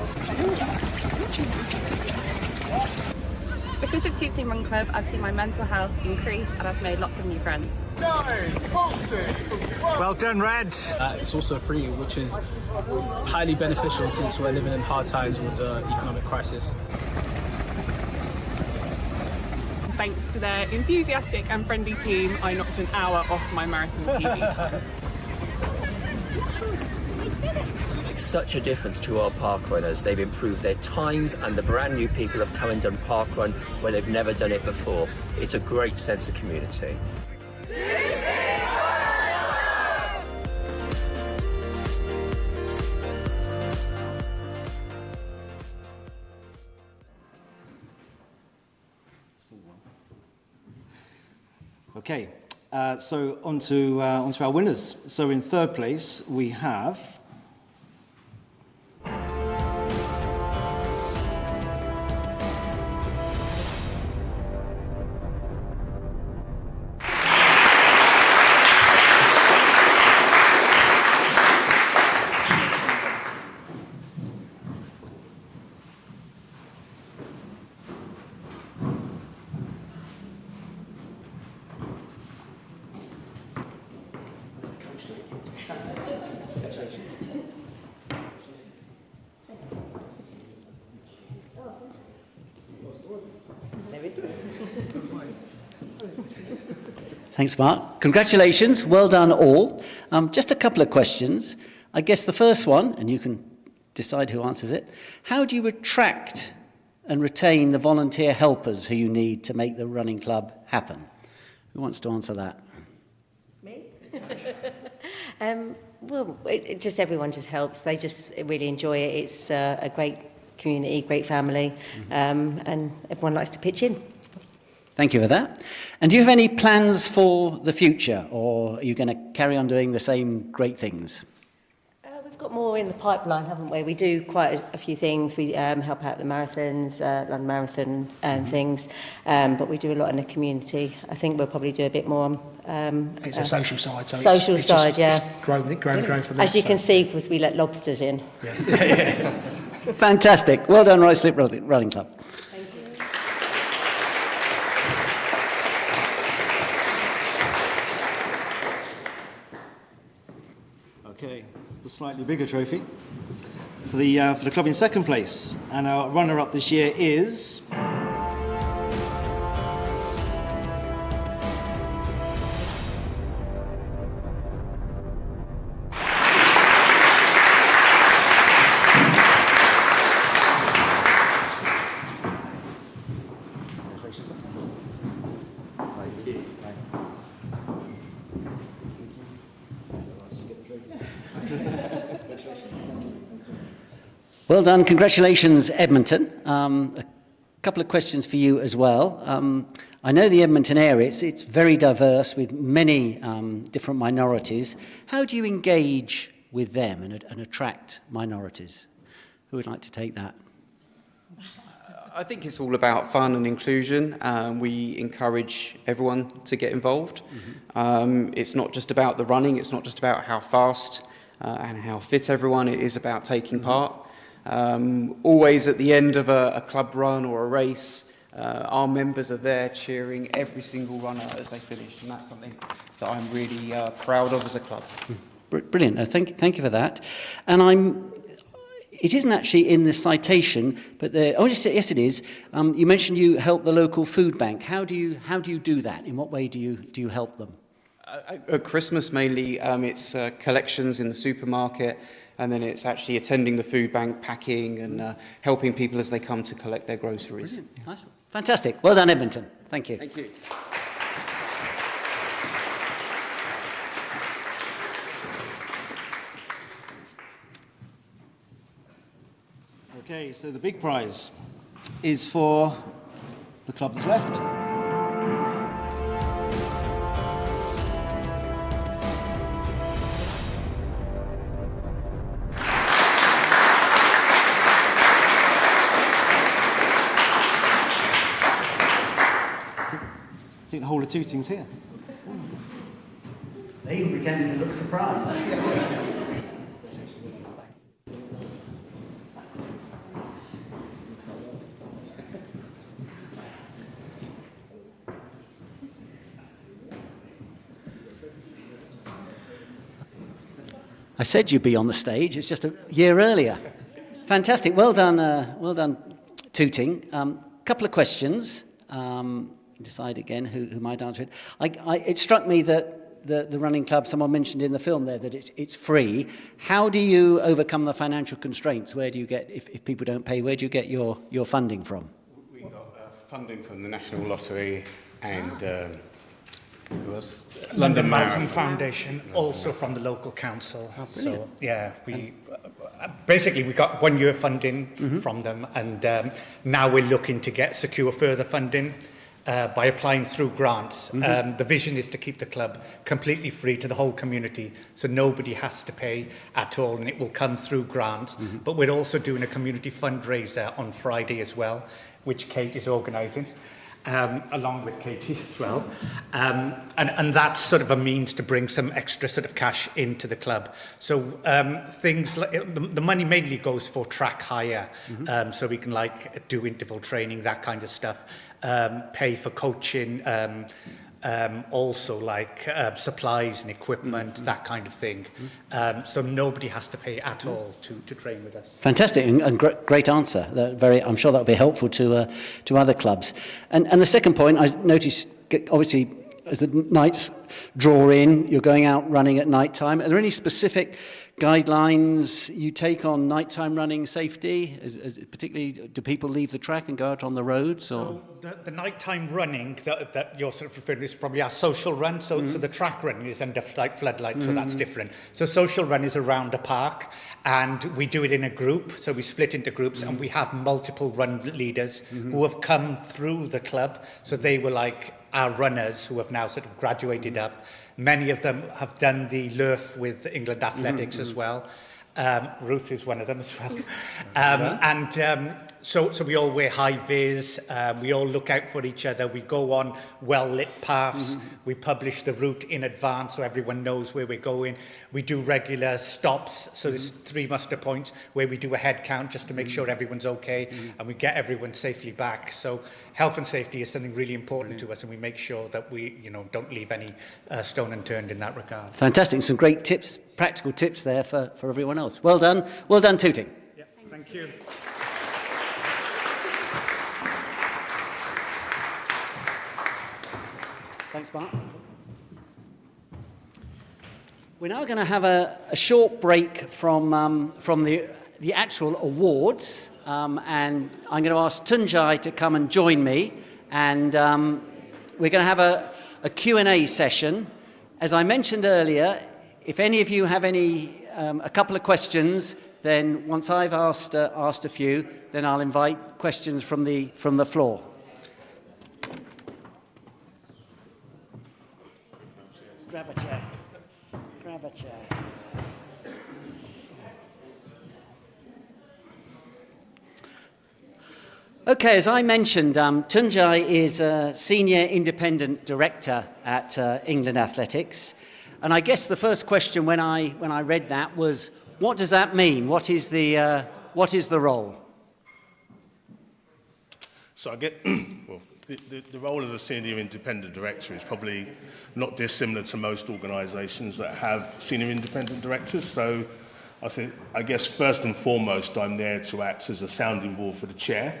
Because of Tooting Run Club, I've seen my mental health increase and I've made lots of new friends. Well done, Red. It's also free, which is highly beneficial since we're living in hard times with the economic crisis. Thanks to their enthusiastic and friendly team, I knocked an hour off my marathon PB time. Makes such a difference to our park runners. They've improved their times, and the brand new people have come and done park run where they've never done it before. It's a great sense of community. Okay, so onto our winners. So in third place we have Thanks, Mark. Congratulations. Well done, all. Just a couple of questions. I guess the first one, and you can decide who answers it. How do you attract and retain the volunteer helpers who you need to make the running club happen? Who wants to answer that? Me? Well, just everyone just helps. They just really enjoy it. It's a great community, great family, and everyone likes to pitch in. Thank you for that. And do you have any plans for the future, or are you going to carry on doing the same great things? We've got more in the pipeline, haven't we? We do quite a few things. We help out the marathons, London Marathon and things, but we do a lot in the community. I think we'll probably do a bit more on... it's a social side. So social it's side, just, yeah. It's grown from there. As you can see, because we let lobsters in. Yeah. Fantastic. Well done, Ruislip Running Club. Okay, the slightly bigger trophy for the club in second place, and our runner-up this year is. Well done. Congratulations, Edmonton. A couple of questions for you as well. I know the Edmonton area, it's very diverse with many different minorities. How do you engage with them and attract minorities? Who would like to take that? I think it's all about fun and inclusion. We encourage everyone to get involved. It's not just about the running, it's not just about how fast and how fit everyone, it is about taking part. Always at the end of a club run or a race, our members are there cheering every single runner as they finish, and that's something that I'm really proud of as a club. Brilliant. Thank you for that. And it isn't actually in the citation, but yes, it is. You mentioned you help the local food bank. How do you do that? In what way do you help them? At Christmas mainly, it's collections in the supermarket, and then it's actually attending the food bank, packing and helping people as they come to collect their groceries. Brilliant. Nice. Fantastic. Well done, Edmonton. Thank you. Thank you. Okay, so the big prize is for the club that's left. I think the whole of Tooting's here. They even pretended to look surprised. I said you'd be on the stage. It's just a year earlier. Fantastic. Well done, Tooting. Couple of questions. Decide again who might answer it. It struck me that the running club, someone mentioned in the film there that it's free. How do you overcome the financial constraints? Where do you get, if people don't pay, where do you get your funding from? We got funding from the National Lottery and who else? London Marathon Foundation, also from the local council. So yeah, we basically we got 1 year funding from them, and now we're looking to secure further funding. By applying through grants. The vision is to keep the club completely free to the whole community, so nobody has to pay at all, and it will come through grants. But we're also doing a community fundraiser on Friday as well, which Kate is organising, along with Katie as well. And that's sort of a means to bring some extra sort of cash into the club. So things like the money mainly goes for track hire, so we can do interval training, that kind of stuff. Pay for coaching, also supplies and equipment, that kind of thing. So nobody has to pay at all to train with us. Fantastic and great answer. I'm sure that will be helpful to other clubs. And the second point, I noticed obviously, as the nights draw in, you're going out running at night time. Are there any specific guidelines you take on nighttime running safety? Particularly, do people leave the track and go out on the roads? Or? So the nighttime running that you're sort of referring to is probably our social run. So the track running is under floodlights, so that's different. So social run is around the park, and we do it in a group. So we split into groups, and we have multiple run leaders who have come through the club. So they were like our runners who have now sort of graduated up. Many of them have done the LURF with England Athletics as well. Ruth is one of them as well. So we all wear high vis, we all look out for each other, we go on well-lit paths, we publish the route in advance so everyone knows where we're going. We do regular stops, so there's 3 muster points where we do a head count just to make sure everyone's okay, and we get everyone safely back. So health and safety is something really important to us, and we make sure that we don't leave any stone unturned in that regard. Fantastic. Some great tips, practical tips there for everyone else. Well done, Tooting. Yeah, thank you. Thanks, Mark. We're now going to have a short break from the actual awards, and I'm going to ask Tunjai to come and join me, and we're going to have a Q&A session. As I mentioned earlier, if any of you have a couple of questions, then once I've asked a few, then I'll invite questions from the floor. Grab a chair. Grab a chair. Okay, as I mentioned, Tunjai is a Senior Independent Director at England Athletics. And I guess the first question when I read that was, what does that mean? What is the role? So I get, well, the role of a Senior Independent Director is probably not dissimilar to most organisations that have Senior Independent Directors. So I guess first and foremost, I'm there to act as a sounding board for the chair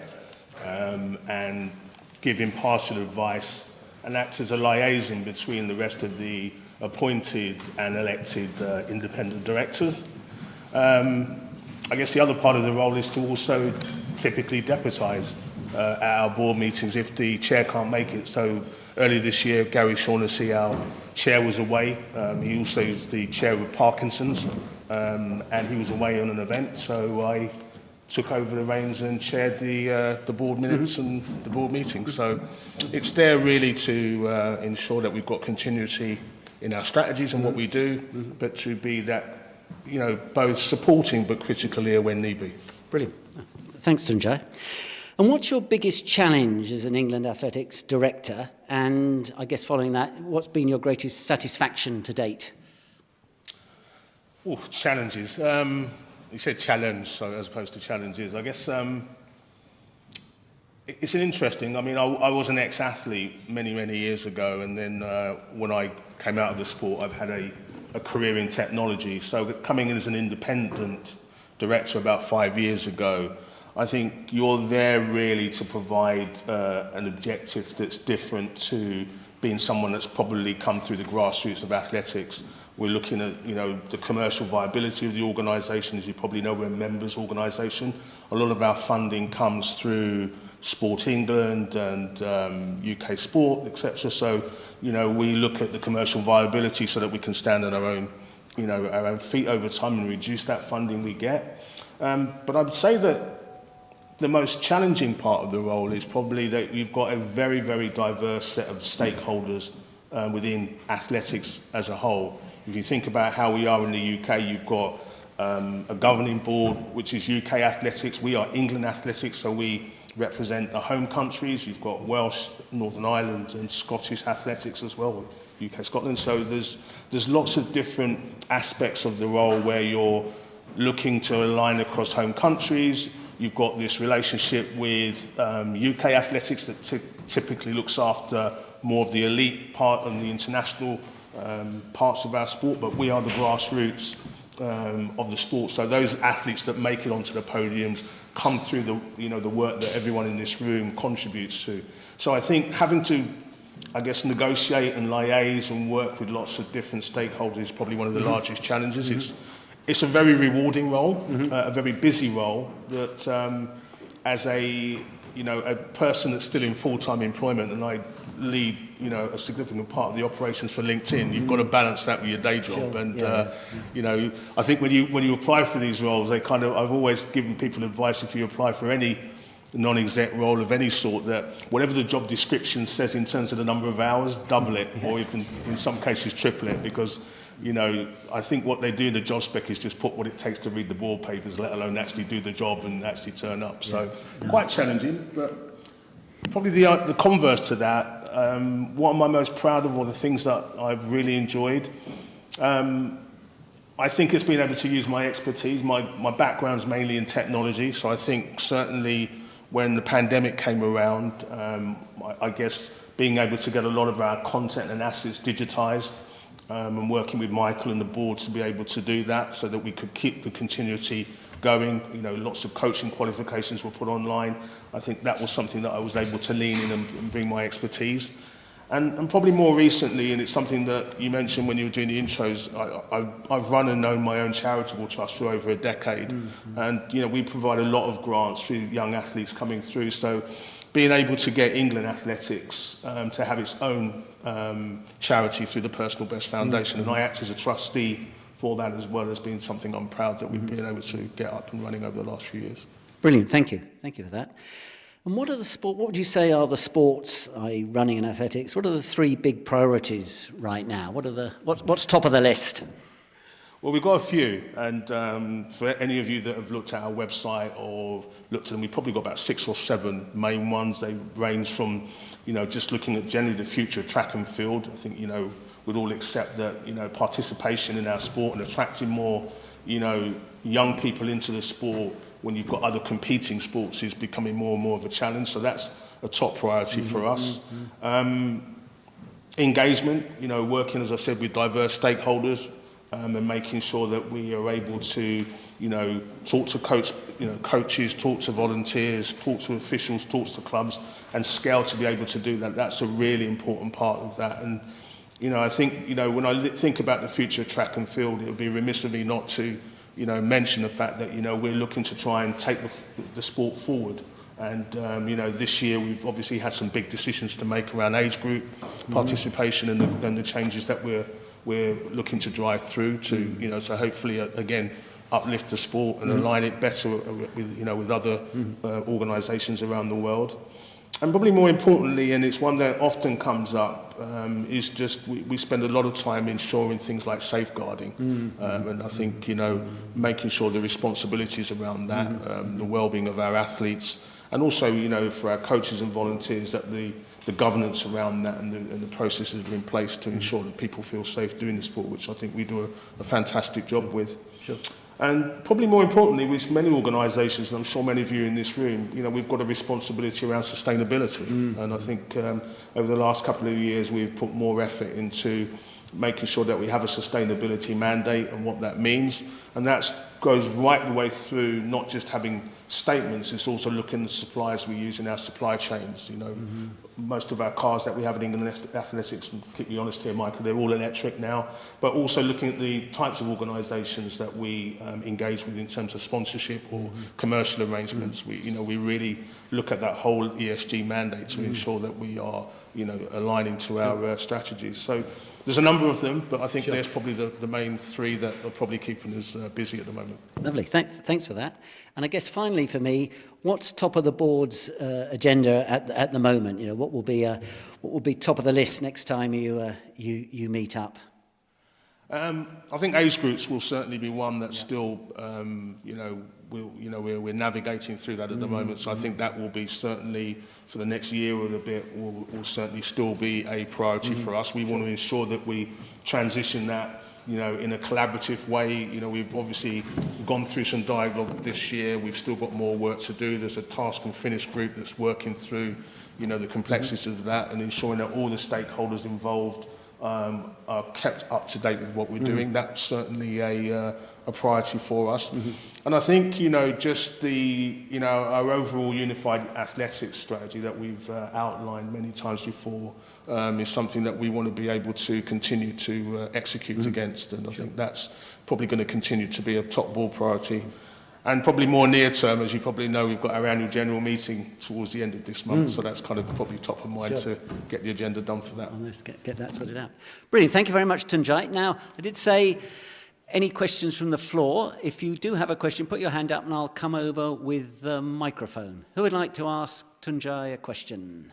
and give impartial advice and act as a liaison between the rest of the appointed and elected independent directors. I guess the other part of the role is to also typically deputise at our board meetings if the chair can't make it. So earlier this year, Gary Shaughnessy, our chair, was away. He also is the chair of Parkinson's, and he was away on an event. So I took over the reins and chaired the board minutes and the board meetings. So it's there really to ensure that we've got continuity in our strategies and what we do, but to be that, both supporting but critical ear when need be. Brilliant. Thanks, Tunjai. And what's your biggest challenge as an England Athletics director? And I guess following that, what's been your greatest satisfaction to date? Oh, challenges. You said challenge, so as opposed to challenges. I guess it's an interesting. I was an ex-athlete many years ago, and then when I came out of the sport, I've had a career in technology. So coming in as an independent director about 5 years ago, I think you're there really to provide an objective that's different to being someone that's probably come through the grassroots of athletics. We're looking at, the commercial viability of the organisation. As you probably know, we're a members organisation. A lot of our funding comes through Sport England and UK Sport, etc. So, we look at the commercial viability so that we can stand on our own, our own feet over time and reduce that funding we get. But I'd say that the most challenging part of the role is probably that you've got a very, very diverse set of stakeholders within athletics as a whole. If you think about how we are in the UK, you've got a governing board, which is UK Athletics. We are England Athletics, so we represent the home countries. You've got Welsh, Northern Ireland and Scottish Athletics as well, UK Scotland. So there's lots of different aspects of the role where you're looking to align across home countries. You've got this relationship with UK Athletics that typically looks after more of the elite part and the international parts of our sport, but we are the grassroots of the sport. So those athletes that make it onto the podiums come through the work that everyone in this room contributes to. So I think having to I guess negotiate and liaise and work with lots of different stakeholders is probably one of the largest challenges. It's a very rewarding role, a very busy role that as a person that's still in full-time employment, and I lead a significant part of the operations for LinkedIn, you've got to balance that with your day job. And I think when you apply for these roles, I've always given people advice, if you apply for any non-exec role of any sort, that whatever the job description says in terms of the number of hours, double it, or even in some cases triple it, because I think what they do in the job spec is just put what it takes to read the wallpapers, let alone actually do the job and actually turn up. So quite challenging, but probably the converse to that, what am I most proud of, or the things that I've really enjoyed? I think it's being able to use my expertise. My background's mainly in technology, so I think certainly when the pandemic came around, I guess being able to get a lot of our content and assets digitized, and working with Michael and the board to be able to do that so that we could keep the continuity going. Lots of coaching qualifications were put online. I think that was something that I was able to lean in and bring my expertise. And probably more recently, and it's something that you mentioned when you were doing the intros, I've run and known my own charitable trust for over a decade. And we provide a lot of grants for young athletes coming through. So being able to get England Athletics to have its own charity through the Personal Best Foundation, and I act as a trustee for that as well, has been something I'm proud that we've been able to get up and running over the last few years. Brilliant, thank you for that. And what would you say are the sports, i.e. running and athletics, what are the three big priorities right now? What's top of the list? Well, we've got a few, and for any of you that have looked at our website or looked at them, we've probably got about 6 or 7 main ones. They range from, just looking at generally the future of track and field. I think, we'd all accept that, participation in our sport and attracting more, young people into the sport when you've got other competing sports is becoming more and more of a challenge. So that's a top priority for us. Engagement, working, as I said, with diverse stakeholders, and making sure that we are able to, talk to coaches, talk to volunteers, talk to officials, talk to clubs, and scale to be able to do that. That's a really important part of that. And, I think, when I think about the future of track and field, it would be remiss of me not to, mention the fact that, we're looking to try and take the sport forward. And, this year we've obviously had some big decisions to make around age group participation and the changes that we're looking to drive through to, so hopefully, again, uplift the sport and align it better with other organisations around the world. And probably more importantly, and it's one that often comes up, is just we spend a lot of time ensuring things like safeguarding. And I think, making sure the responsibilities around that, the well-being of our athletes, and also, for our coaches and volunteers, that the governance around that and the processes are in place to ensure that people feel safe doing the sport, which I think we do a fantastic job with. Sure. And probably more importantly, with many organisations, and I'm sure many of you in this room, we've got a responsibility around sustainability. And I think over the last couple of years, we've put more effort into making sure that we have a sustainability mandate and what that means. And that goes right the way through, not just having statements, it's also looking at the suppliers we use in our supply chains. Most of our cars that we have in England Athletics, and keep me honest here, Michael, they're all electric now, but also looking at the types of organisations that we engage with in terms of sponsorship or commercial arrangements. We really look at that whole ESG mandate to ensure that we are, aligning to our strategies. So there's a number of them, but I think there's probably the main 3 that are probably keeping us busy at the moment. Lovely, thanks for that. And I guess finally for me, what's top of the board's agenda at the moment? What will be top of the list next time you meet up? I think age groups will certainly be one that's still, we're navigating through that at the moment. So I think that will be certainly for the next year or a bit will certainly still be a priority for us. We want to ensure that we transition that, in a collaborative way. We've obviously gone through some dialogue this year. We've still got more work to do. There's a task and finish group that's working through, the complexities of that and ensuring that all the stakeholders involved are kept up to date with what we're doing. That's certainly a priority for us. And I think, just our overall unified athletics strategy that we've outlined many times before, is something that we want to be able to continue to execute against, and I think that's probably going to continue to be a top board priority. And probably more near term, as you probably know, we've got our annual general meeting towards the end of this month, so that's kind of probably top of mind to get the agenda done for that. Well, let's get that sorted out. Brilliant. Thank you very much, Tunjai. Now, I did say any questions from the floor. If you do have a question, put your hand up and I'll come over with the microphone. Who would like to ask Tunjai a question?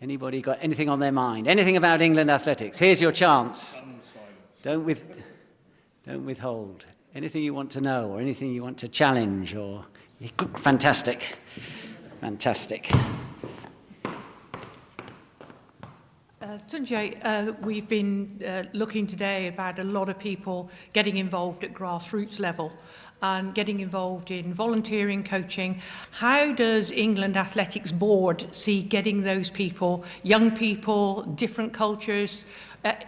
Anybody got anything on their mind? Anything about England athletics? Here's your chance. Don't withhold. Anything you want to know or anything you want to challenge or... Fantastic. Fantastic. Tunjai, we've been looking today about a lot of people getting involved at grassroots level and getting involved in volunteering, coaching. How does England Athletics Board see getting those people, young people, different cultures,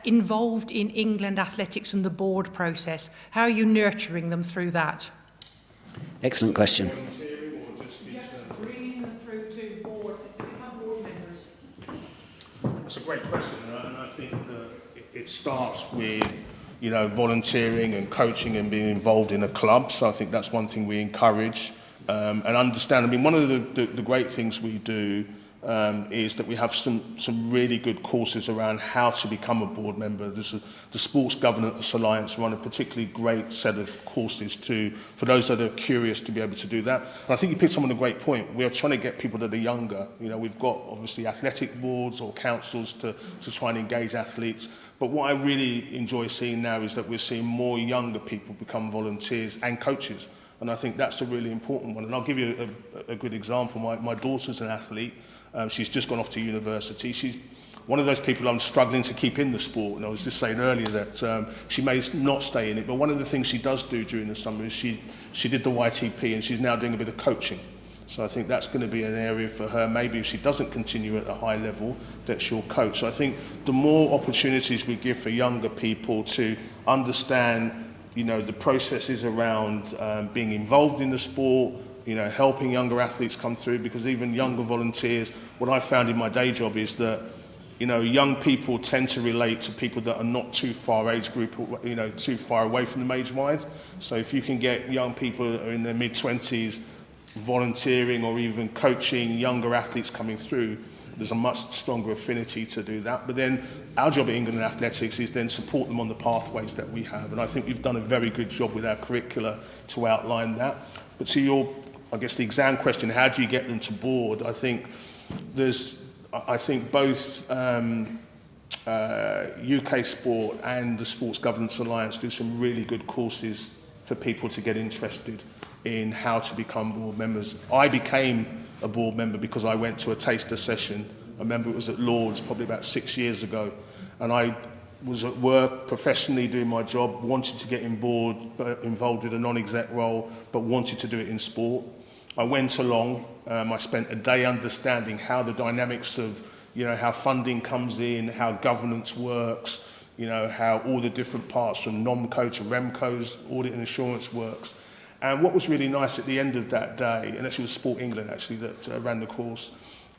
involved in England athletics and the board process? How are you nurturing them through that? Excellent question. Bringing them through to board members. That's a great question, and I think that it starts with, you know, volunteering and coaching and being involved in a club. So I think that's one thing we encourage and understand. I mean, one of the great things we do is that we have some really good courses around how to become a board member. The Sports Governance Alliance run a particularly great set of courses for those that are curious to be able to do that. And I think you picked up on a great point. We are trying to get people that are younger. You know, we've got obviously athletic boards or councils to try and engage athletes. But what I really enjoy seeing now is that we're seeing more younger people become volunteers and coaches. And I think that's a really important one. And I'll give you a good example. My daughter's an athlete. She's just gone off to university. She's one of those people I'm struggling to keep in the sport. And I was just saying earlier that she may not stay in it, but one of the things she does do during the summer is she did the YTP and she's now doing a bit of coaching. So I think that's going to be an area for her. Maybe if she doesn't continue at a high level, that she'll coach. So I think the more opportunities we give for younger people to understand, you know, the processes around being involved in the sport, you know, helping younger athletes come through, because even younger volunteers, what I found in my day job is that, you know, young people tend to relate to people that are not too far age group, you know, too far away from them age-wise. So if you can get young people that are in their mid-20s volunteering or even coaching younger athletes coming through, there's a much stronger affinity to do that. But then our job at England Athletics is then support them on the pathways that we have. And I think we've done a very good job with our curricula to outline that. But to your, I guess, the exam question, how do you get them to board? I think both UK Sport and the Sports Governance Alliance do some really good courses for people to get interested in how to become board members. I became a board member because I went to a taster session. I remember it was at Lord's probably about 6 years ago, and I was at work professionally doing my job, wanted to get involved with a non-exec role, but wanted to do it in sport. I went along, I spent a day understanding how the dynamics of, you know, how funding comes in, how governance works, you know, how all the different parts from NOMCO to REMCO's audit and insurance works. And what was really nice at the end of that day, and actually it was Sport England actually that ran the course,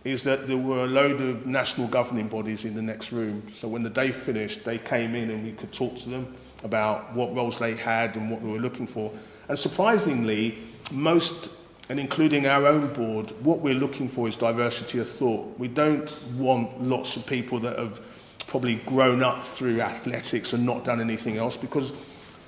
is that there were a load of national governing bodies in the next room. So when the day finished, they came in and we could talk to them about what roles they had and what they were looking for. And surprisingly, most, and including our own board, what we're looking for is diversity of thought. We don't want lots of people that have probably grown up through athletics and not done anything else, because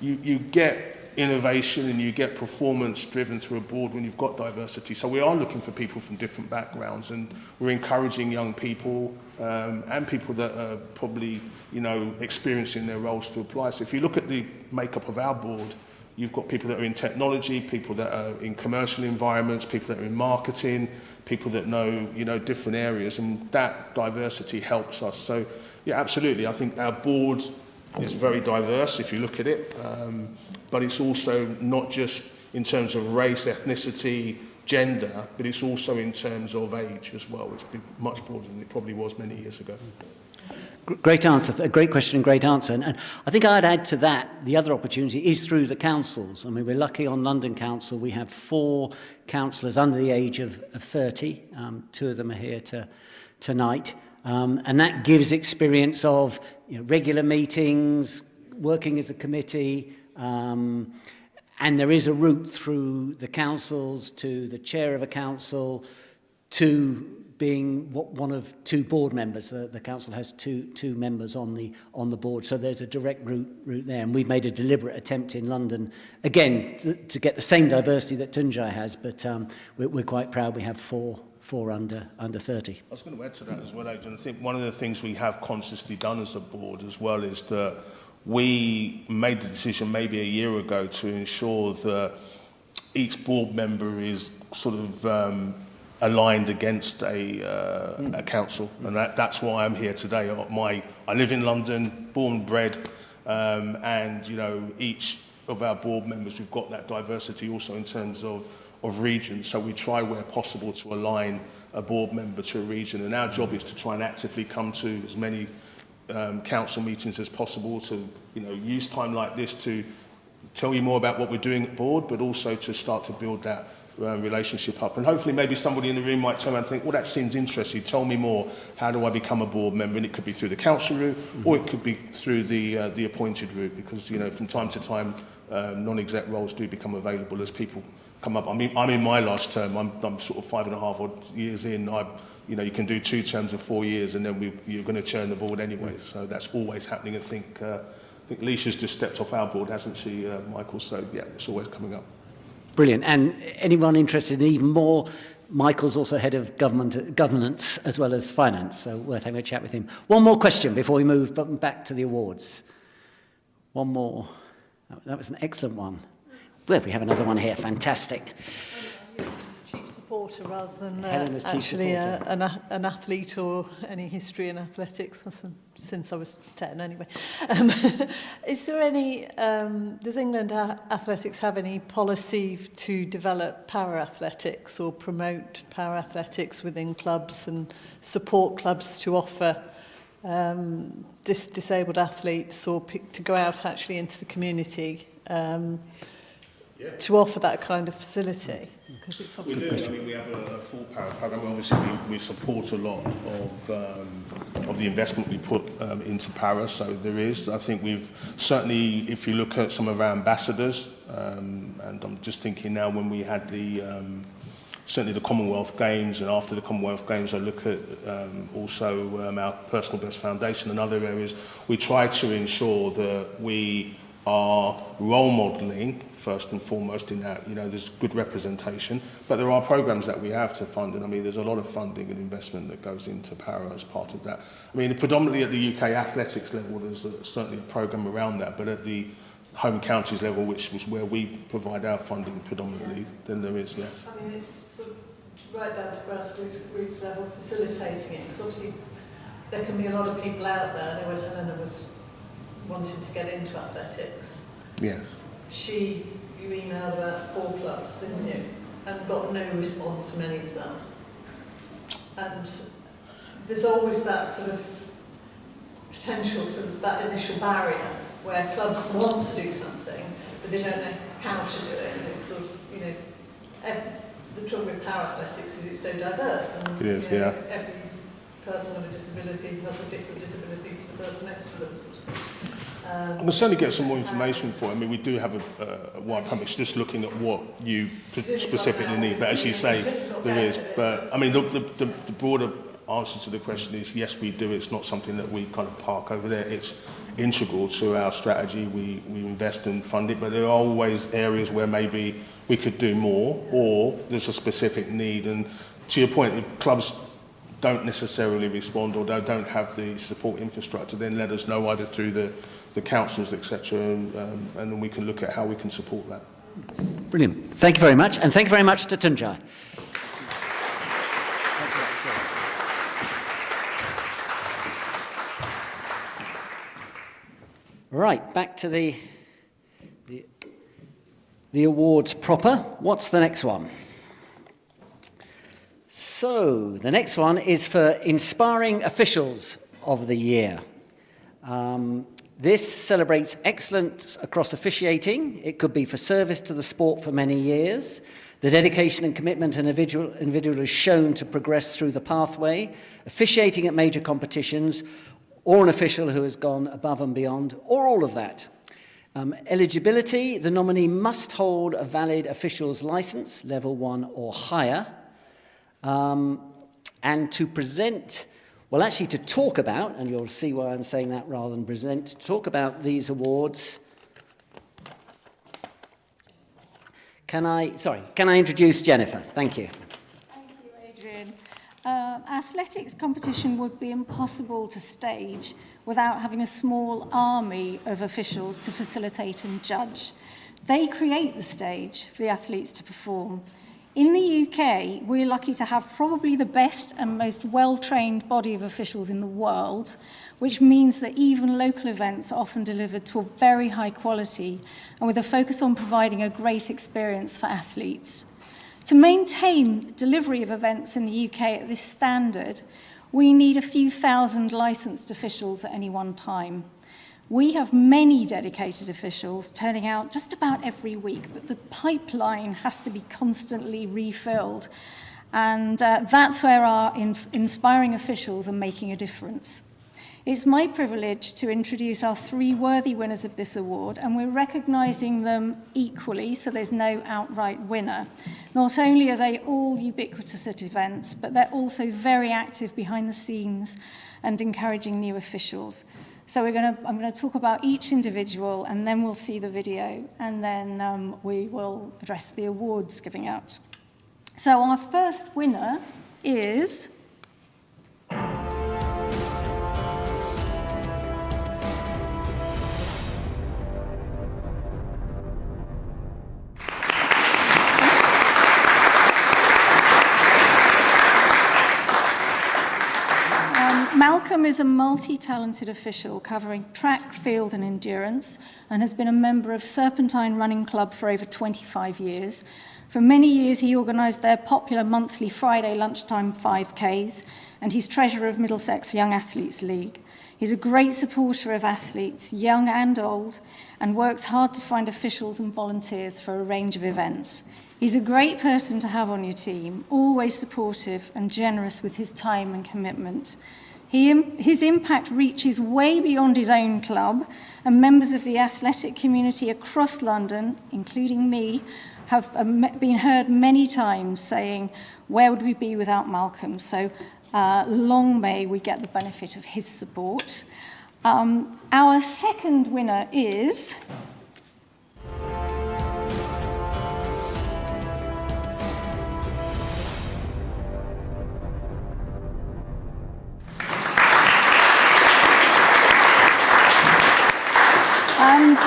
you get innovation and you get performance driven through a board when you've got diversity. So we are looking for people from different backgrounds, and we're encouraging young people and people that are probably, you know, experiencing their roles to apply. So if you look at the makeup of our board, you've got people that are in technology, people that are in commercial environments, people that are in marketing, people that know, you know, different areas, and that diversity helps us. So yeah, absolutely. I think our board is very diverse if you look at it, but it's also not just in terms of race, ethnicity, gender, but it's also in terms of age as well. It's been much broader than it probably was many years ago. Great answer, a great question and great answer. And I think I'd add to that, the other opportunity is through the councils. I mean, we're lucky on London Council, we have 4 councillors under the age of 30. 2 of them are here tonight. And that gives experience of regular meetings, working as a committee, and there is a route through the councils to the chair of a council to being one of 2 board members. The council has two members on the board, so there's a direct route there. And we've made a deliberate attempt in London, again, to get the same diversity that Tunjai has, but we're quite proud we have 4 under 30. I was going to add to that as well, Adrian. I think one of the things we have consciously done as a board as well is that we made the decision maybe a year ago to ensure that each board member is sort of aligned against a council, and that's why I'm here today. I live in London, born and bred, and each of our board members, we've got that diversity also in terms of regions. So we try where possible to align a board member to a region, and our job is to try and actively come to as many council meetings as possible to use time like this to tell you more about what we're doing at board, but also to start to build that relationship up. And hopefully maybe somebody in the room might turn around and think, well, that seems interesting, tell me more, how do I become a board member? And it could be through the council route, or it could be through the appointed route, because from time to time non-exec roles do become available as people come up. I mean, I'm in my last term, I'm sort of 5.5 odd years in. You can do 2 terms of 4 years, and then you're going to churn the board anyway, so that's always happening. I think Leisha's just stepped off our board, hasn't she, Michael? So yeah, it's always coming up. Brilliant. And anyone interested in even more, Michael's also head of governance as well as finance, so worth having a chat with him. One more question before we move back to the awards. One more. That was an excellent one. Well, we have another one here. Fantastic. Chief supporter rather than Helen as chief actually supporter. an athlete or any history in athletics, since I was 10 anyway. Is there any, does England Athletics have any policy to develop para-athletics or promote para-athletics within clubs and support clubs to offer disabled athletes or to go out actually into the community to offer that kind of facility? Because it's we do. I mean, we have a full para program. Obviously, we support a lot of the investment we put into para. So there is. I think we've certainly, if you look at some of our ambassadors, and I'm just thinking now when we had certainly the Commonwealth Games, and after the Commonwealth Games, I look at also our Personal Best Foundation and other areas. We try to ensure that we are role modelling first and foremost in that, there's good representation, but there are programs that we have to fund, and I mean, there's a lot of funding and investment that goes into para as part of that. I mean, predominantly at the UK athletics level, there's certainly a program around that, but at the home counties level, which was where we provide our funding predominantly, then there is, yes. I mean, it's sort of right down to grassroots level facilitating it, because obviously there can be a lot of people out there. I know when Helena was wanting to get into athletics. Yeah. You emailed about 4 clubs, didn't you? And got no response from any of them. And there's always that sort of potential for that initial barrier where clubs want to do something, but they don't know how to do it. And it's sort of, the trouble with para-athletics is it's so diverse. And, it is, yeah. Every person with a disability has a different disability to the person next to them. I can certainly get some more information for it. I mean, we do have a wide public. It's just looking at what you specifically need. But as you say, there is. But I mean, the broader answer to the question is yes, we do. It's not something that we kind of park over there. It's integral to our strategy. We invest and fund it. But there are always areas where maybe we could do more, or there's a specific need. And to your point, if clubs don't necessarily respond or don't have the support infrastructure, then let us know either through the councils, etc., and then we can look at how we can support that. Brilliant. Thank you very much, and thank you very much to Tunjai. Right, back to the awards proper. What's the next one? So, the next one is for Inspiring Officials of the Year. This celebrates excellence across officiating. It could be for service to the sport for many years. The dedication and commitment an individual has shown to progress through the pathway, officiating at major competitions, or an official who has gone above and beyond, or all of that. Eligibility, the nominee must hold a valid official's license, level 1 or higher. And to present, well, actually to talk about, and you'll see why I'm saying that rather than present, to talk about these awards, can I introduce Jennifer? Thank you. Thank you, Adrian. Athletics competition would be impossible to stage without having a small army of officials to facilitate and judge. They create the stage for the athletes to perform. In the UK, we're lucky to have probably the best and most well-trained body of officials in the world, which means that even local events are often delivered to a very high quality and with a focus on providing a great experience for athletes. To maintain delivery of events in the UK at this standard, we need a few thousand licensed officials at any one time. We have many dedicated officials turning out just about every week, but the pipeline has to be constantly refilled. And that's where our inspiring officials are making a difference. It's my privilege to introduce our 3 worthy winners of this award, and we're recognising them equally, so there's no outright winner. Not only are they all ubiquitous at events, but they're also very active behind the scenes and encouraging new officials. So I'm going to talk about each individual, and then we'll see the video, and then we will address the awards giving out. So our first winner is Malcolm is a multi-talented official covering track, field and endurance and has been a member of Serpentine Running Club for over 25 years. For many years he organised their popular monthly Friday lunchtime 5Ks and he's treasurer of Middlesex Young Athletes League. He's a great supporter of athletes, young and old, and works hard to find officials and volunteers for a range of events. He's a great person to have on your team, always supportive and generous with his time and commitment. His impact reaches way beyond his own club, and members of the athletic community across London, including me, have been heard many times saying, where would we be without Malcolm? So long may we get the benefit of his support. Our second winner is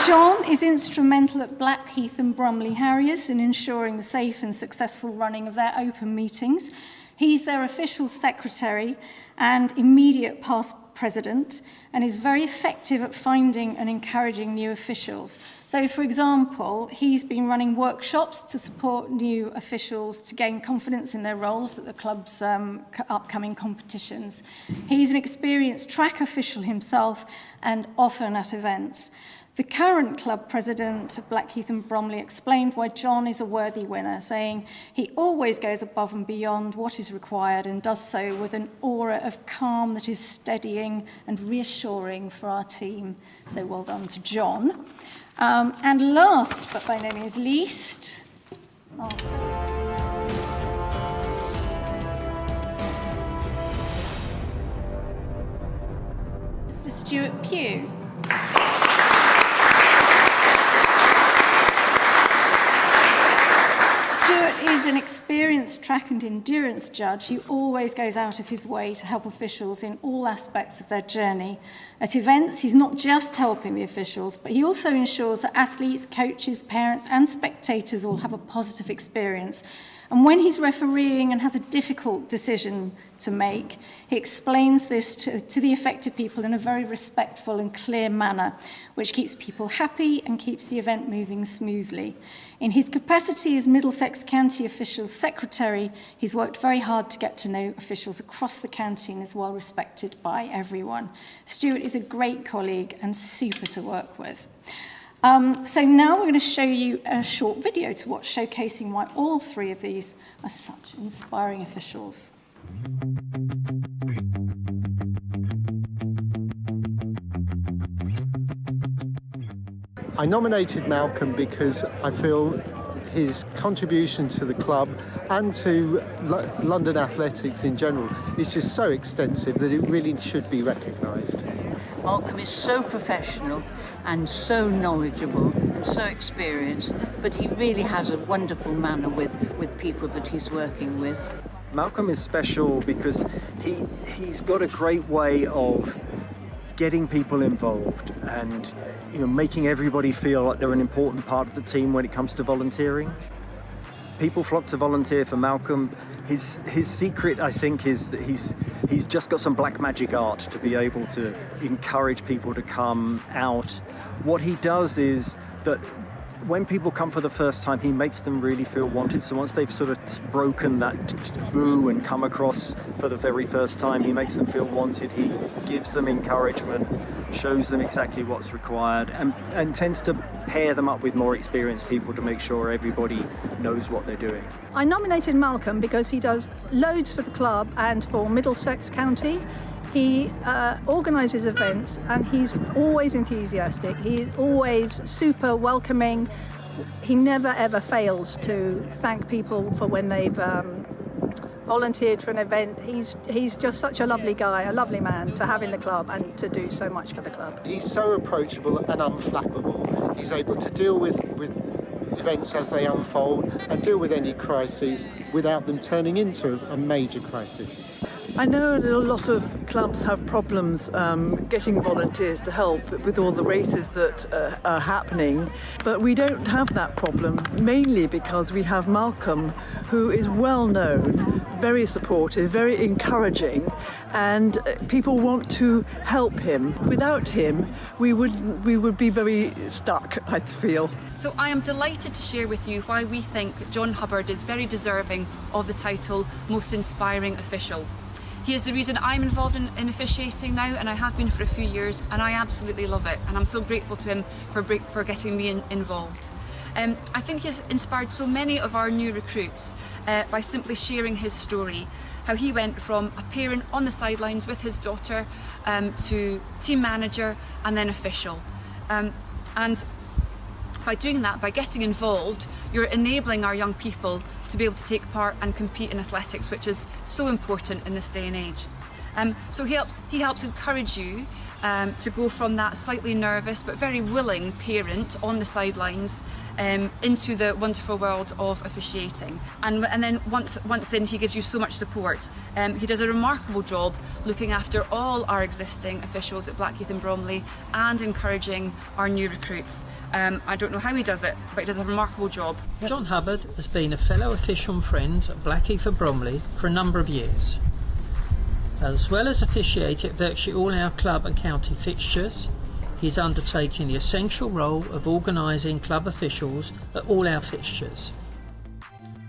John is instrumental at Blackheath and Bromley Harriers in ensuring the safe and successful running of their open meetings. He's their official secretary and immediate past president and is very effective at finding and encouraging new officials. So, for example, he's been running workshops to support new officials to gain confidence in their roles at the club's upcoming competitions. He's an experienced track official himself and often at events. The current club president of Blackheath and Bromley explained why John is a worthy winner, saying he always goes above and beyond what is required and does so with an aura of calm that is steadying and reassuring for our team. So well done to John. And last, but by no means least, Mr. Stuart Pugh. Stuart is an experienced track and endurance judge who always goes out of his way to help officials in all aspects of their journey. At events, he's not just helping the officials, but he also ensures that athletes, coaches, parents and spectators all have a positive experience. And when he's refereeing and has a difficult decision to make, he explains this to the affected people in a very respectful and clear manner, which keeps people happy and keeps the event moving smoothly. In his capacity as Middlesex County Officials Secretary, he's worked very hard to get to know officials across the county and is well respected by everyone. Stuart is a great colleague and super to work with. So now we're going to show you a short video to watch showcasing why all three of these are such inspiring officials. I nominated Malcolm because I feel his contribution to the club and to London athletics in general is just so extensive that it really should be recognised. Malcolm is so professional and so knowledgeable and so experienced, but he really has a wonderful manner with people that he's working with. Malcolm is special because he's got a great way of getting people involved and making everybody feel like they're an important part of the team when it comes to volunteering. People flock to volunteer for Malcolm. His secret, I think, is that he's just got some black magic art to be able to encourage people to come out. What he does is that when people come for the first time, he makes them really feel wanted. So once they've sort of broken that taboo and come across for the very first time, he makes them feel wanted. He gives them encouragement, shows them exactly what's required, and tends to pair them up with more experienced people to make sure everybody knows what they're doing. I nominated Malcolm because he does loads for the club and for Middlesex County. He organises events and he's always enthusiastic. He's always super welcoming. He never ever fails to thank people for when they've volunteered for an event. He's just such a lovely guy, a lovely man to have in the club and to do so much for the club. He's so approachable and unflappable. He's able to deal with events as they unfold and deal with any crises without them turning into a major crisis. I know that a lot of clubs have problems getting volunteers to help with all the races that are happening, but we don't have that problem, mainly because we have Malcolm, who is well known, very supportive, very encouraging, and people want to help him. Without him, we would be very stuck, I feel. So I am delighted to share with you why we think John Hubbard is very deserving of the title Most Inspiring Official. He is the reason I'm involved in officiating now, and I have been for a few years, and I absolutely love it, and I'm so grateful to him for getting me involved. I think he has inspired so many of our new recruits by simply sharing his story, how he went from a parent on the sidelines with his daughter to team manager and then official. And by doing that, by getting involved, you're enabling our young people to be able to take part and compete in athletics, which is so important in this day and age. So he helps encourage you to go from that slightly nervous but very willing parent on the sidelines into the wonderful world of officiating. And then once in, he gives you so much support. He does a remarkable job looking after all our existing officials at Blackheath and Bromley and encouraging our new recruits. I don't know how he does it, but he does a remarkable job. John Hubbard has been a fellow official and friend at Blackheath and Bromley for a number of years. As well as officiating at virtually all our club and county fixtures, he's undertaking the essential role of organising club officials at all our fixtures.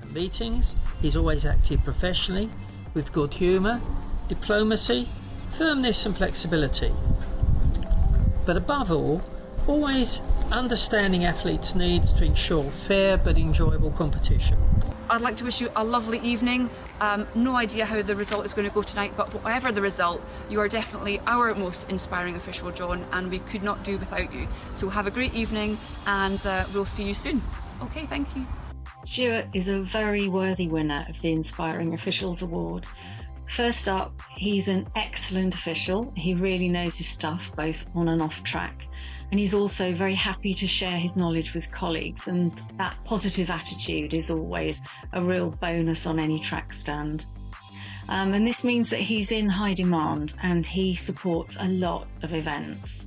At meetings, he's always acted professionally, with good humour, diplomacy, firmness and flexibility. But above all, always understanding athletes' needs to ensure fair but enjoyable competition. I'd like to wish you a lovely evening. No idea how the result is going to go tonight, but whatever the result, you are definitely our most inspiring official, John, and we could not do without you. So have a great evening, and we'll see you soon. Okay, thank you. Stuart is a very worthy winner of the Inspiring Officials Award. First up, he's an excellent official. He really knows his stuff, both on and off track. And he's also very happy to share his knowledge with colleagues, and that positive attitude is always a real bonus on any track stand. And this means that he's in high demand and he supports a lot of events.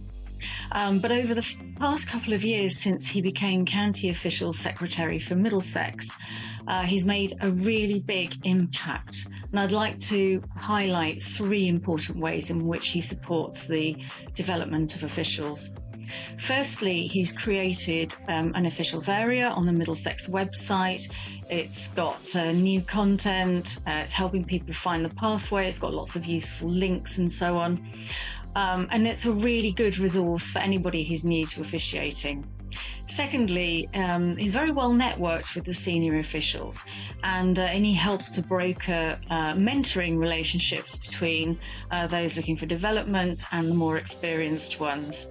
But over the past couple of years since he became County Official Secretary for Middlesex, he's made a really big impact. And I'd like to highlight 3 important ways in which he supports the development of officials. Firstly, he's created an officials area on the Middlesex website. It's got new content, it's helping people find the pathway, it's got lots of useful links and so on. And it's a really good resource for anybody who's new to officiating. Secondly, he's very well networked with the senior officials, and he helps to broker mentoring relationships between those looking for development and the more experienced ones.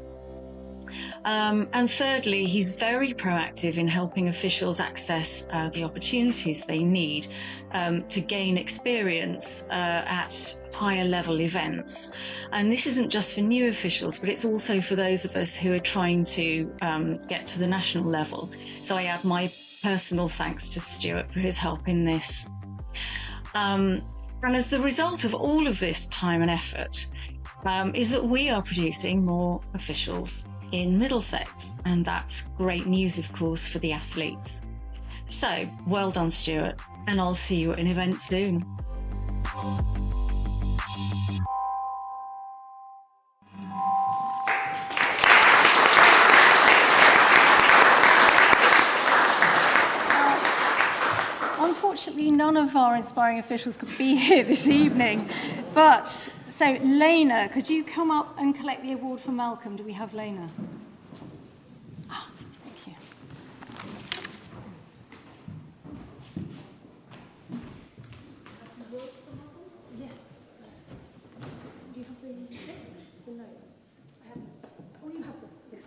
And thirdly, he's very proactive in helping officials access the opportunities they need to gain experience at higher level events. And this isn't just for new officials, but it's also for those of us who are trying to get to the national level. So I add my personal thanks to Stuart for his help in this. And as the result of all of this time and effort, is that we are producing more officials in Middlesex, and that's great news, of course, for the athletes. So, well done, Stuart, and I'll see you at an event soon. Unfortunately, none of our inspiring officials could be here this evening. But, so Lena, could you come up and collect the award for Malcolm? Do we have Lena? Ah, thank you. Yes. Do you have the notes? I have notes. Oh, you have them. Yes.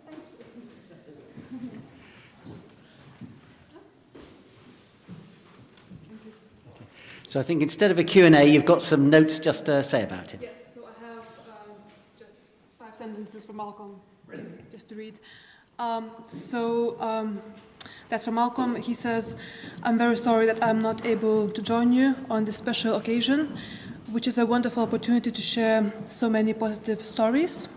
Thank you. So I think instead of a Q&A, you've got some notes just to say about it. Yes, so I have just 5 sentences for Malcolm, just to read. That's for Malcolm. He says, "I'm very sorry that I'm not able to join you on this special occasion, which is a wonderful opportunity to share so many positive stories.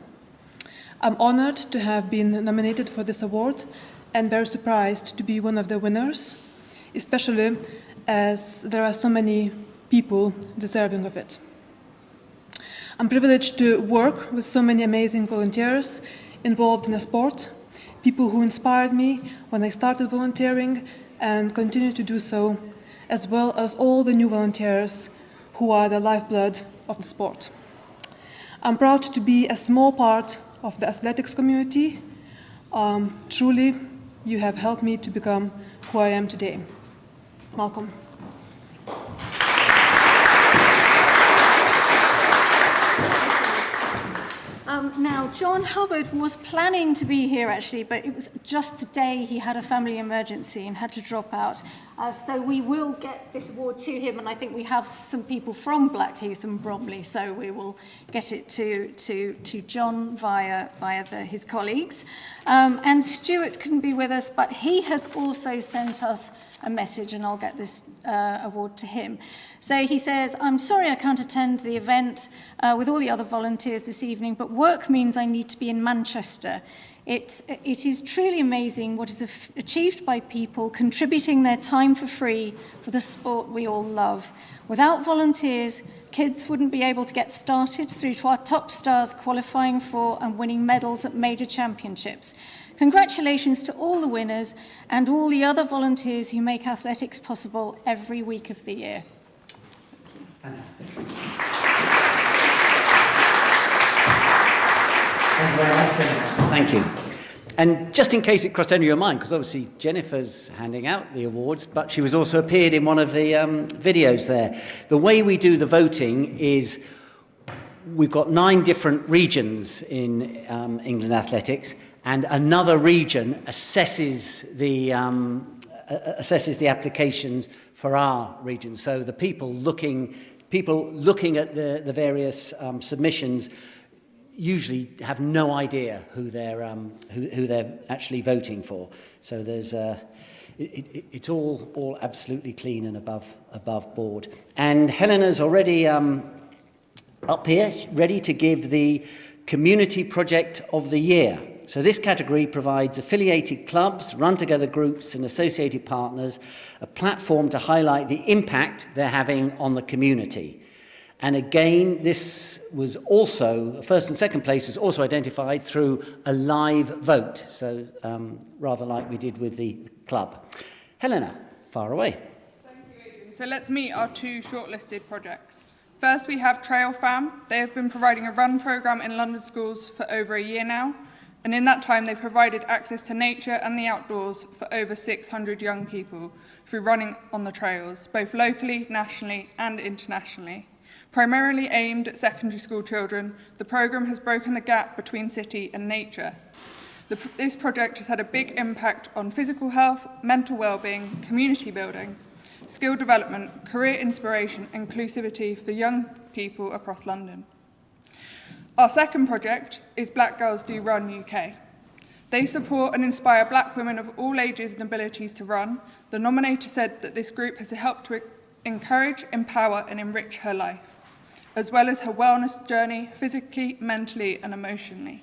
I'm honored to have been nominated for this award and very surprised to be one of the winners, especially as there are so many people deserving of it. I'm privileged to work with so many amazing volunteers involved in a sport, people who inspired me when I started volunteering and continue to do so, as well as all the new volunteers who are the lifeblood of the sport. I'm proud to be a small part of the athletics community. Truly, you have helped me to become who I am today." Malcolm. Now, John Hubbard was planning to be here actually, but it was just today he had a family emergency and had to drop out. So we will get this award to him, and I think we have some people from Blackheath and Bromley, so we will get it to John via his colleagues. And Stuart couldn't be with us, but he has also sent us a message, and I'll get this award to him. So he says, "I'm sorry I can't attend the event with all the other volunteers this evening, but work means I need to be in Manchester. It is truly amazing what is achieved by people contributing their time for free for the sport we all love. Without volunteers, kids wouldn't be able to get started through to our top stars qualifying for and winning medals at major championships. Congratulations to all the winners and all the other volunteers who make athletics possible every week of the year." Thank you. And just in case it crossed any of your mind, because obviously Jennifer's handing out the awards, but she was also appeared in one of the videos there. The way we do the voting is we've got 9 different regions in England athletics, and another region assesses the applications for our region. So the people looking at the various submissions usually have no idea who they're actually voting for. So there's it's all absolutely clean and above board. And Helena's already up here, ready to give the Community Project of the Year. So this category provides affiliated clubs, run-together groups and associated partners a platform to highlight the impact they're having on the community. And again, this was also, first and second place was also identified through a live vote, so rather like we did with the club. Helena, far away. So let's meet our two shortlisted projects. First, we have Trail Fam. They have been providing a run programme in London schools for over a year now. And in that time, they provided access to nature and the outdoors for over 600 young people through running on the trails, both locally, nationally and internationally. Primarily aimed at secondary school children, the programme has broken the gap between city and nature. This project has had a big impact on physical health, mental well-being, community building, skill development, career inspiration, and inclusivity for young people across London. Our second project is Black Girls Do Run UK. They support and inspire black women of all ages and abilities to run. The nominator said that this group has helped to encourage, empower, and enrich her life, as well as her wellness journey, physically, mentally, and emotionally.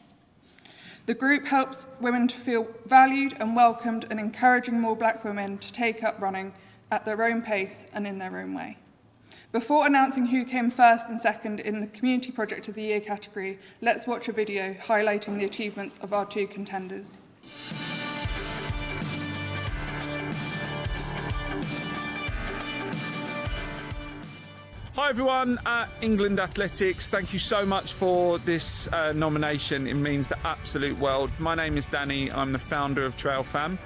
The group helps women to feel valued and welcomed and encouraging more black women to take up running at their own pace and in their own way. Before announcing who came first and second in the Community Project of the Year category, let's watch a video highlighting the achievements of our two contenders. Hi everyone at England Athletics, thank you so much for this nomination. It means the absolute world. My name is Danny, I'm the founder of Trail Fam.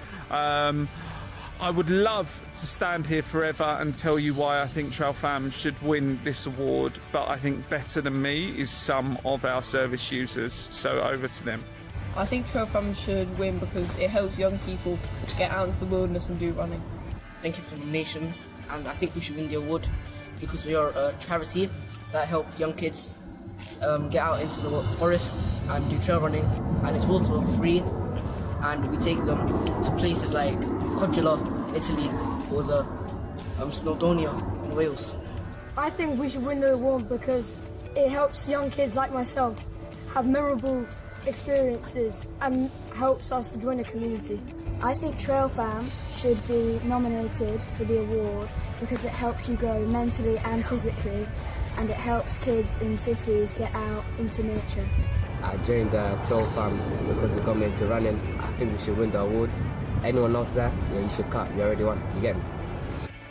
I would love to stand here forever and tell you why I think Trail Fam should win this award, but I think better than me is some of our service users, so over to them. I think Trail Fam should win because it helps young people get out of the wilderness and do running. Thank you for the nomination, and I think we should win the award because we are a charity that help young kids get out into the forest and do trail running, and it's also free, and we take them to places like Codula in Italy or the Snowdonia in Wales. I think we should win the award because it helps young kids like myself have memorable experiences and helps us to join a community. I think Trail Fam should be nominated for the award because it helps you grow mentally and physically, and it helps kids in cities get out into nature. I joined Trail Fam because it got me into running. I think we should win the award. Anyone else there? Yeah, you should cut. You already won. You get me?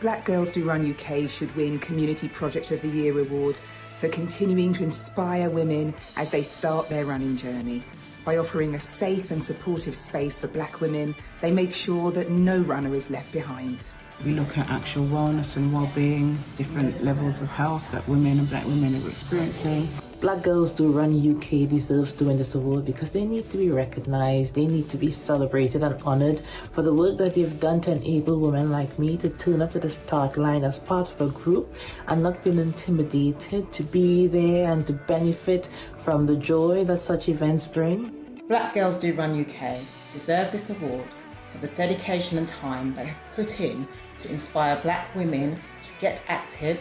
Black Girls Do Run UK should win Community Project of the Year award for continuing to inspire women as they start their running journey. By offering a safe and supportive space for black women, they make sure that no runner is left behind. We look at actual wellness and well-being, different levels of health that women and black women are experiencing. Black Girls Do Run UK deserves to win this award because they need to be recognised, they need to be celebrated and honoured for the work that they've done to enable women like me to turn up to the start line as part of a group and not feel intimidated, to be there and to benefit from the joy that such events bring. Black Girls Do Run UK deserve this award for the dedication and time they have put in to inspire black women to get active,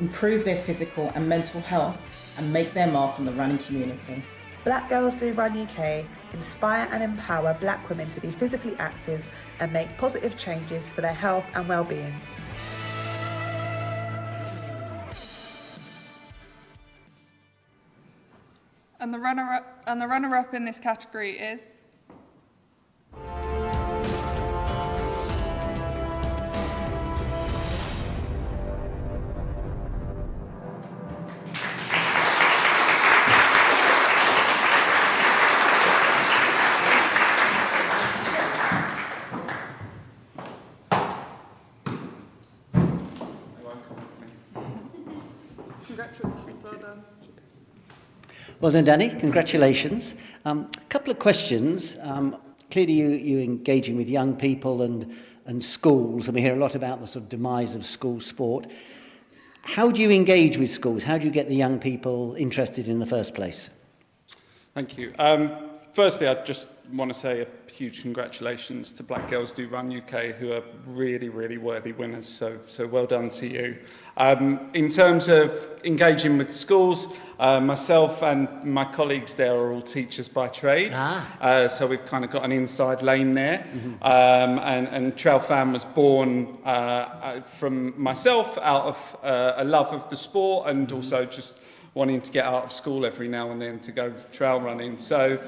improve their physical and mental health, and make their mark on the running community. Black Girls Do Run UK inspire and empower black women to be physically active and make positive changes for their health and well-being. And the runner-up in this category is congratulations, well done. Well done, Danny. Congratulations. A couple of questions. Clearly, you engaging with young people and schools, and we hear a lot about the sort of demise of school sport. How do you engage with schools? How do you get the young people interested in the first place? Thank you. Firstly, I just want to say a huge congratulations to Black Girls Do Run UK, who are really, really worthy winners. So well done to you. In terms of engaging with schools, myself and my colleagues there are all teachers by trade. So we've kind of got an inside lane there. And Trail Fam was born from myself out of a love of the sport and also just wanting to get out of school every now and then to go trail running. So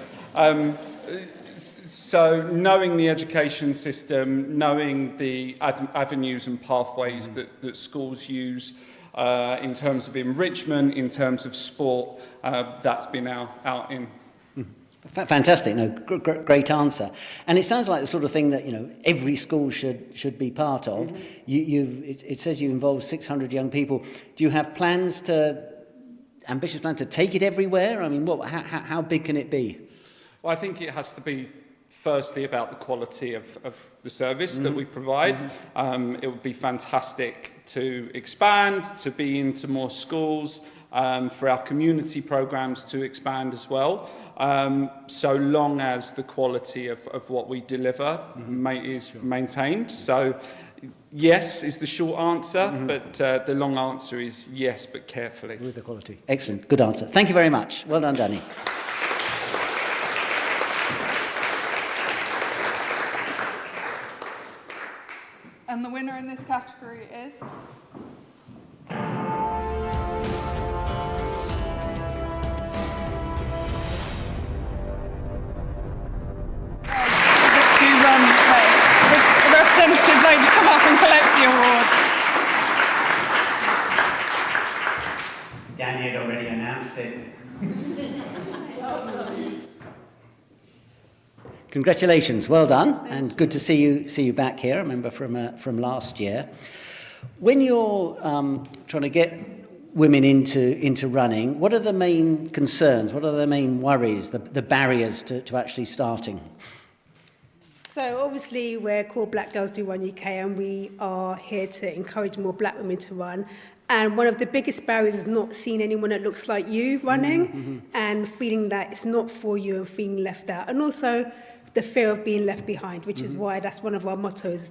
knowing the education system, knowing the avenues and pathways that schools use in terms of enrichment, in terms of sport, that's been out in. Fantastic, no, great answer. And it sounds like the sort of thing that, you know, every school should be part of. It says you involve 600 young people. Do you have ambitious plans to take it everywhere? I mean, how big can it be? Well, I think it has to be firstly about the quality of the service that we provide. It would be fantastic to expand, to be into more schools, for our community programs to expand as well, so long as the quality of what we deliver is maintained. So yes is the short answer, but the long answer is yes, but carefully. With the quality. Excellent, good answer. Thank you very much. Well done, Danny. And the winner in this category is... The representative like to come up and collect the award. Danny had already announced it. Congratulations, well done, and good to see you back here. I remember from last year. When you're trying to get women into running, what are the main concerns? What are the main worries? The barriers to actually starting? So obviously we're called Black Girls Do Run UK, and we are here to encourage more black women to run. And one of the biggest barriers is not seeing anyone that looks like you running and feeling that it's not for you and feeling left out. And also the fear of being left behind, which is why that's one of our mottos,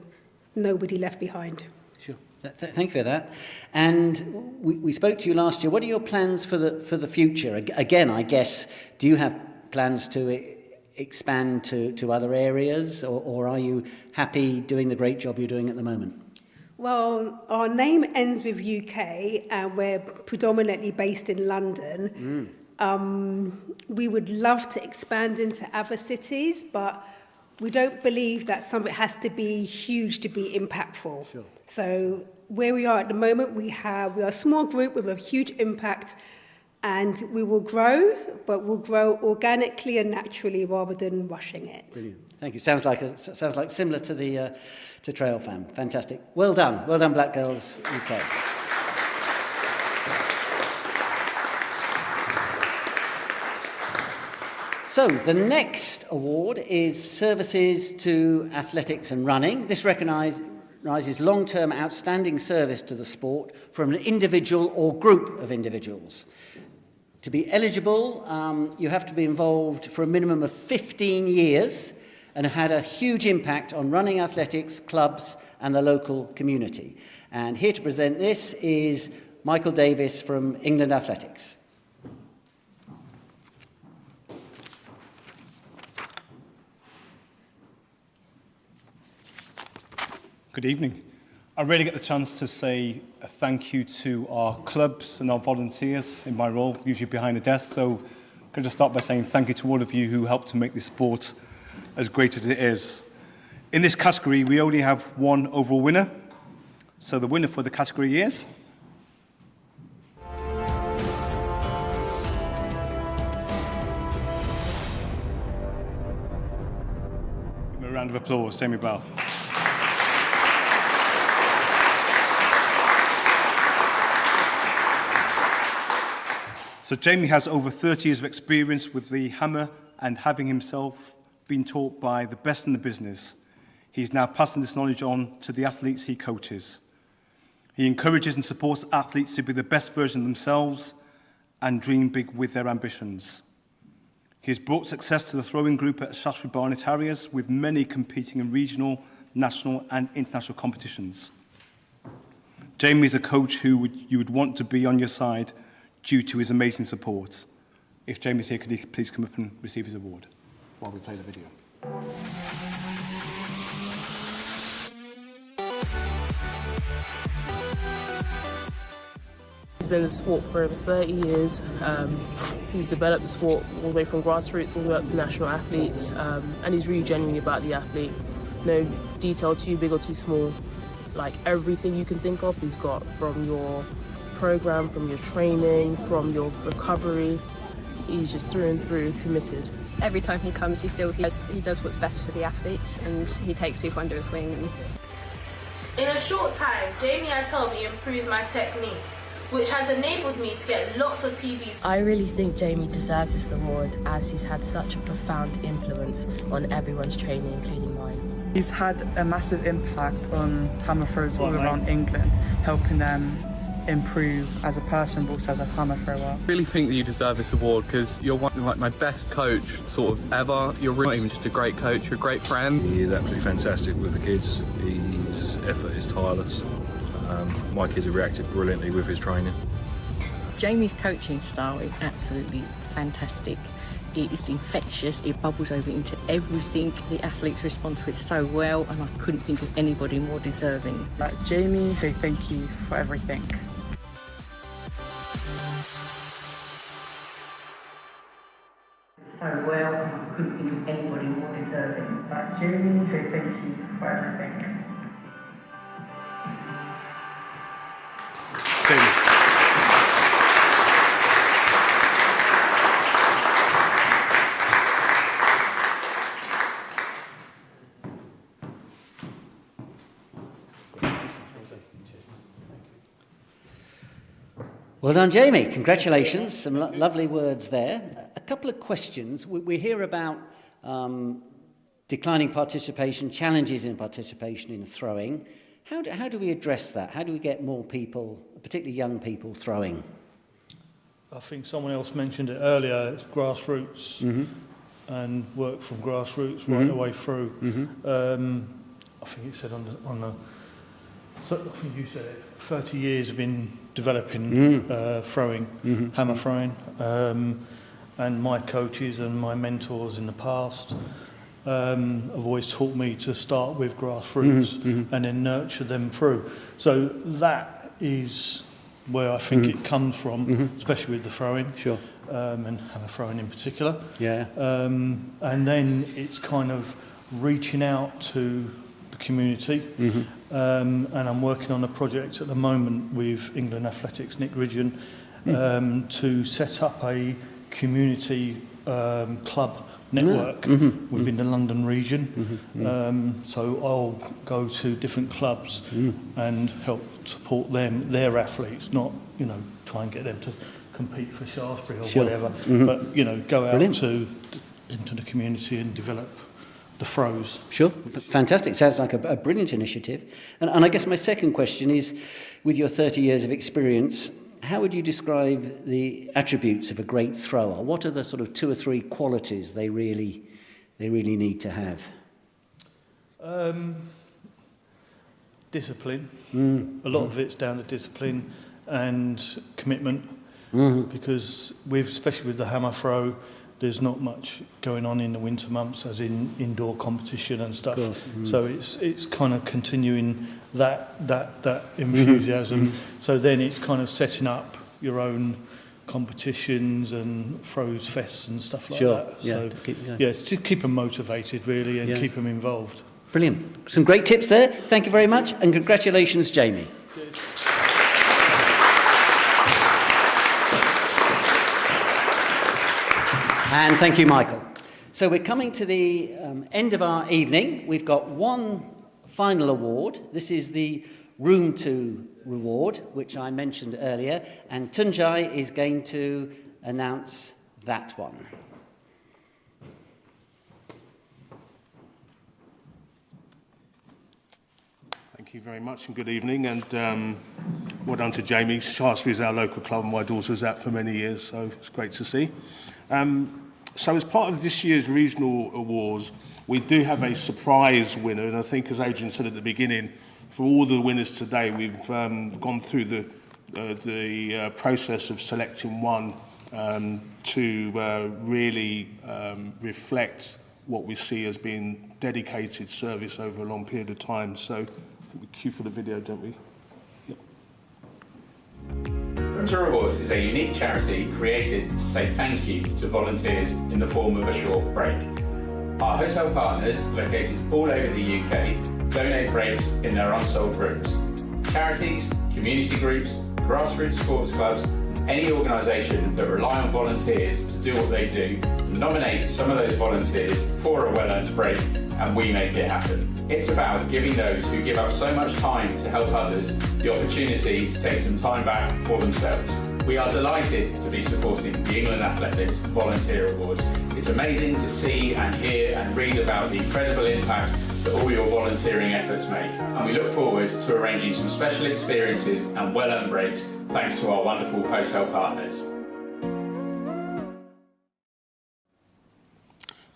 nobody left behind. Sure. Thank you for that. And we spoke to you last year. What are your plans for the future? Again, I guess, do you have plans to expand to other areas, or are you happy doing the great job you're doing at the moment? Well, our name ends with UK, and we're predominantly based in London. We would love to expand into other cities, but we don't believe that something has to be huge to be impactful. Sure. So where we are at the moment, we are a small group with a huge impact, and we will grow, but we'll grow organically and naturally rather than rushing it. Brilliant. Thank you. Sounds like similar to the to Trail Fam. Fantastic. Well done, Black Girls UK. So the next award is Services to Athletics and Running. This recognises long-term outstanding service to the sport from an individual or group of individuals. To be eligible, you have to be involved for a minimum of 15 years and had a huge impact on running athletics, clubs and the local community. And here to present this is Michael Davis from England Athletics. Good evening. I really get the chance to say a thank you to our clubs and our volunteers in my role, usually behind the desk. So I'm going to start by saying thank you to all of you who helped to make this sport as great as it is. In this category, we only have one overall winner. So the winner for the category is... Give me a round of applause, Jamie Bath. So Jamie has over 30 years of experience with the hammer, and having himself been taught by the best in the business, he's now passing this knowledge on to the athletes he coaches. He encourages and supports athletes to be the best version of themselves and dream big with their ambitions. He has brought success to the throwing group at Shaftesbury Barnet Harriers, with many competing in regional, national and international competitions. Jamie is a coach who you would want to be on your side due to his amazing support. If Jamie's here, could he please come up and receive his award while we play the video? He's been in the sport for over 30 years. He's developed the sport all the way from grassroots all the way up to national athletes, and he's really genuine about the athlete. No detail too big or too small. Like everything you can think of, he's got, from your program, from your training, from your recovery. He's just through and through committed. Every time he comes, he does what's best for the athletes, and he takes people under his wing. In a short time, Jamie has helped me improve my techniques, which has enabled me to get lots of PBs. I really think Jamie deserves this award, as he's had such a profound influence on everyone's training, including mine. He's had a massive impact on hammer throwers all around England, helping them improve as a person but also as a hammer thrower. I really think that you deserve this award because you're one of like my best coach sort of ever. You're really not even just a great coach, you're a great friend. He is absolutely fantastic with the kids. His effort is tireless. My kids have reacted brilliantly with his training. Jamie's coaching style is absolutely fantastic. It is infectious, it bubbles over into everything. The athletes respond to it so well, and I couldn't think of anybody more deserving. Jamie, say thank you for everything. So well, and I couldn't think of anybody more deserving. Jamie, say thank you for everything. Jamie. Well done, Jamie. Congratulations. Some lovely words there. A couple of questions. We hear about declining participation, challenges in participation in throwing. How do we address that? How do we get more people, particularly young people, throwing? I think someone else mentioned it earlier. It's grassroots and work from grassroots right the way through. I think it said on the so I think you said it. 30 years have been developing throwing, hammer throwing, and my coaches and my mentors in the past have always taught me to start with grassroots and then nurture them through. So that is where I think it comes from, especially with the throwing, and hammer throwing in particular. Yeah. And then it's kind of reaching out to the community. And I'm working on a project at the moment with England Athletics, Nick Ridgeon, to set up a community club network within the London region. So I'll go to different clubs and help support them, their athletes, not, try and get them to compete for Shaftesbury or whatever, but, go out into the community and develop the throws. Sure, fantastic. Sounds like a brilliant initiative. And I guess my second question is, with your 30 years of experience, how would you describe the attributes of a great thrower? What are the sort of 2 or 3 qualities they really need to have? Discipline. A lot of it's down to discipline and commitment, because especially with the hammer throw, there's not much going on in the winter months, as in indoor competition and stuff. So it's kind of continuing that enthusiasm. So then it's kind of setting up your own competitions and throws fests and stuff like that. So to keep them motivated really and keep them involved. Brilliant. Some great tips there. Thank you very much, and congratulations, Jamie. And thank you, Michael. So we're coming to the end of our evening. We've got one final award. This is the Room 2 reward, which I mentioned earlier, and Tunjai is going to announce that one. Thank you very much and good evening, and well done to Jamie. Shaftesbury is our local club and my daughter's at for many years, so it's great to see. So as part of this year's regional awards, we do have a surprise winner, and I think, as Adrian said at the beginning, for all the winners today, we've gone through the process of selecting one to really reflect what we see as being dedicated service over a long period of time. So I think we cue for the video, don't we? Yep. Room to Reward is a unique charity created to say thank you to volunteers in the form of a short break. Our hotel partners, located all over the UK, donate breaks in their unsold rooms. Charities, community groups, grassroots sports clubs, any organisation that rely on volunteers to do what they do, nominate some of those volunteers for a well-earned break, and we make it happen. It's about giving those who give up so much time to help others the opportunity to take some time back for themselves. We are delighted to be supporting the England Athletics Volunteer Awards. It's amazing to see and hear and read about the incredible impact that all your volunteering efforts make, and we look forward to arranging some special experiences and well-earned breaks thanks to our wonderful hotel partners.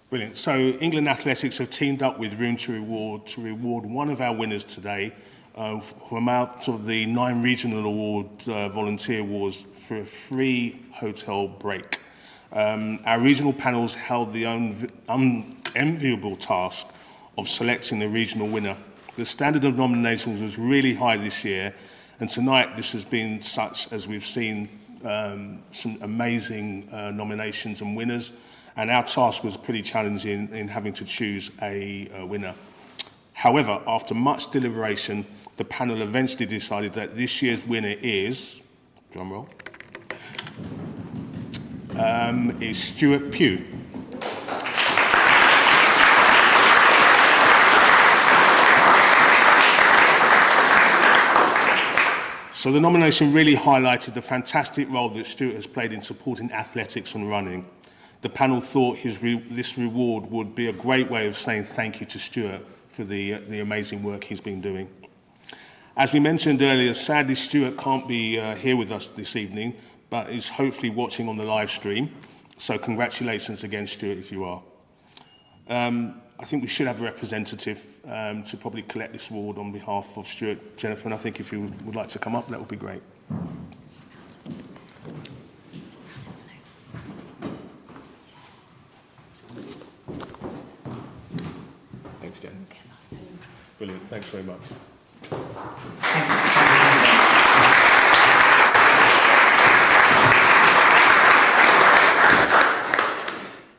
Brilliant. So England Athletics have teamed up with Room to reward one of our winners today from out of the 9 regional awards, volunteer awards, for a free hotel break. Our regional panels held the unenviable task of selecting the regional winner. The standard of nominations was really high this year, and tonight this has been such as we've seen some amazing nominations and winners, and our task was pretty challenging in having to choose a winner. However, after much deliberation, the panel eventually decided that this year's winner is, drum roll, is Stuart Pugh. So the nomination really highlighted the fantastic role that Stuart has played in supporting athletics and running. The panel thought this reward would be a great way of saying thank you to Stuart for the amazing work he's been doing. As we mentioned earlier, sadly Stuart can't be here with us this evening, but is hopefully watching on the live stream. So congratulations again, Stuart, if you are. I think we should have a representative to probably collect this award on behalf of Stuart. Jennifer, and I think if you would like to come up, that would be great. Thanks, Jen. Brilliant, thanks very much.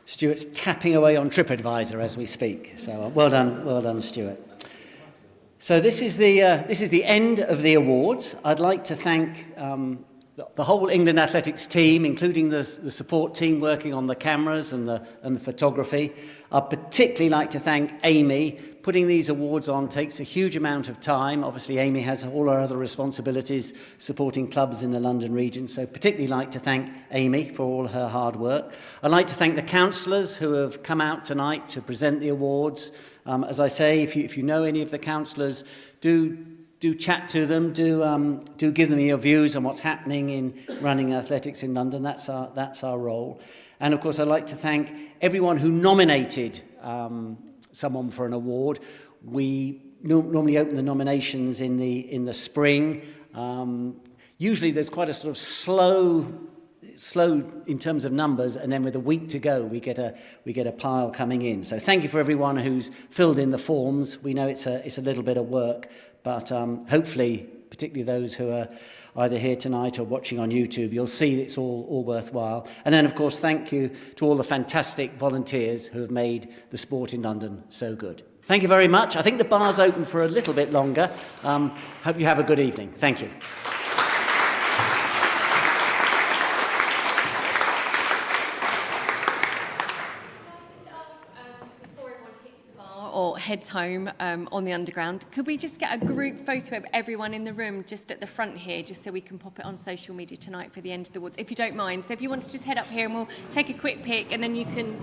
Stuart's tapping away on TripAdvisor as we speak. So well done, Stuart. So this is the end of the awards. I'd like to thank the whole England Athletics team, including the support team working on the cameras and the photography. I'd particularly like to thank Amy. Putting these awards on takes a huge amount of time. Obviously, Amy has all her other responsibilities supporting clubs in the London region, so particularly like to thank Amy for all her hard work. I'd like to thank the councillors who have come out tonight to present the awards. As I say, if you know any of the councillors, do chat to them, do give them your views on what's happening in running athletics in London. That's our role. And of course, I'd like to thank everyone who nominated someone for an award. We normally open the nominations in the spring. Usually there's quite a sort of slow in terms of numbers, and then with a week to go we get a pile coming in. So thank you for everyone who's filled in the forms. We know it's a little bit of work, but hopefully, particularly those who are either here tonight or watching on YouTube, you'll see it's all worthwhile. And then, of course, thank you to all the fantastic volunteers who have made the sport in London so good. Thank you very much. I think the bar's open for a little bit longer. Hope you have a good evening. Thank you. Or heads home on the underground, could we just get a group photo of everyone in the room just at the front here, just so we can pop it on social media tonight for the end of the awards, if you don't mind. So if you want to just head up here and we'll take a quick pic, and then you can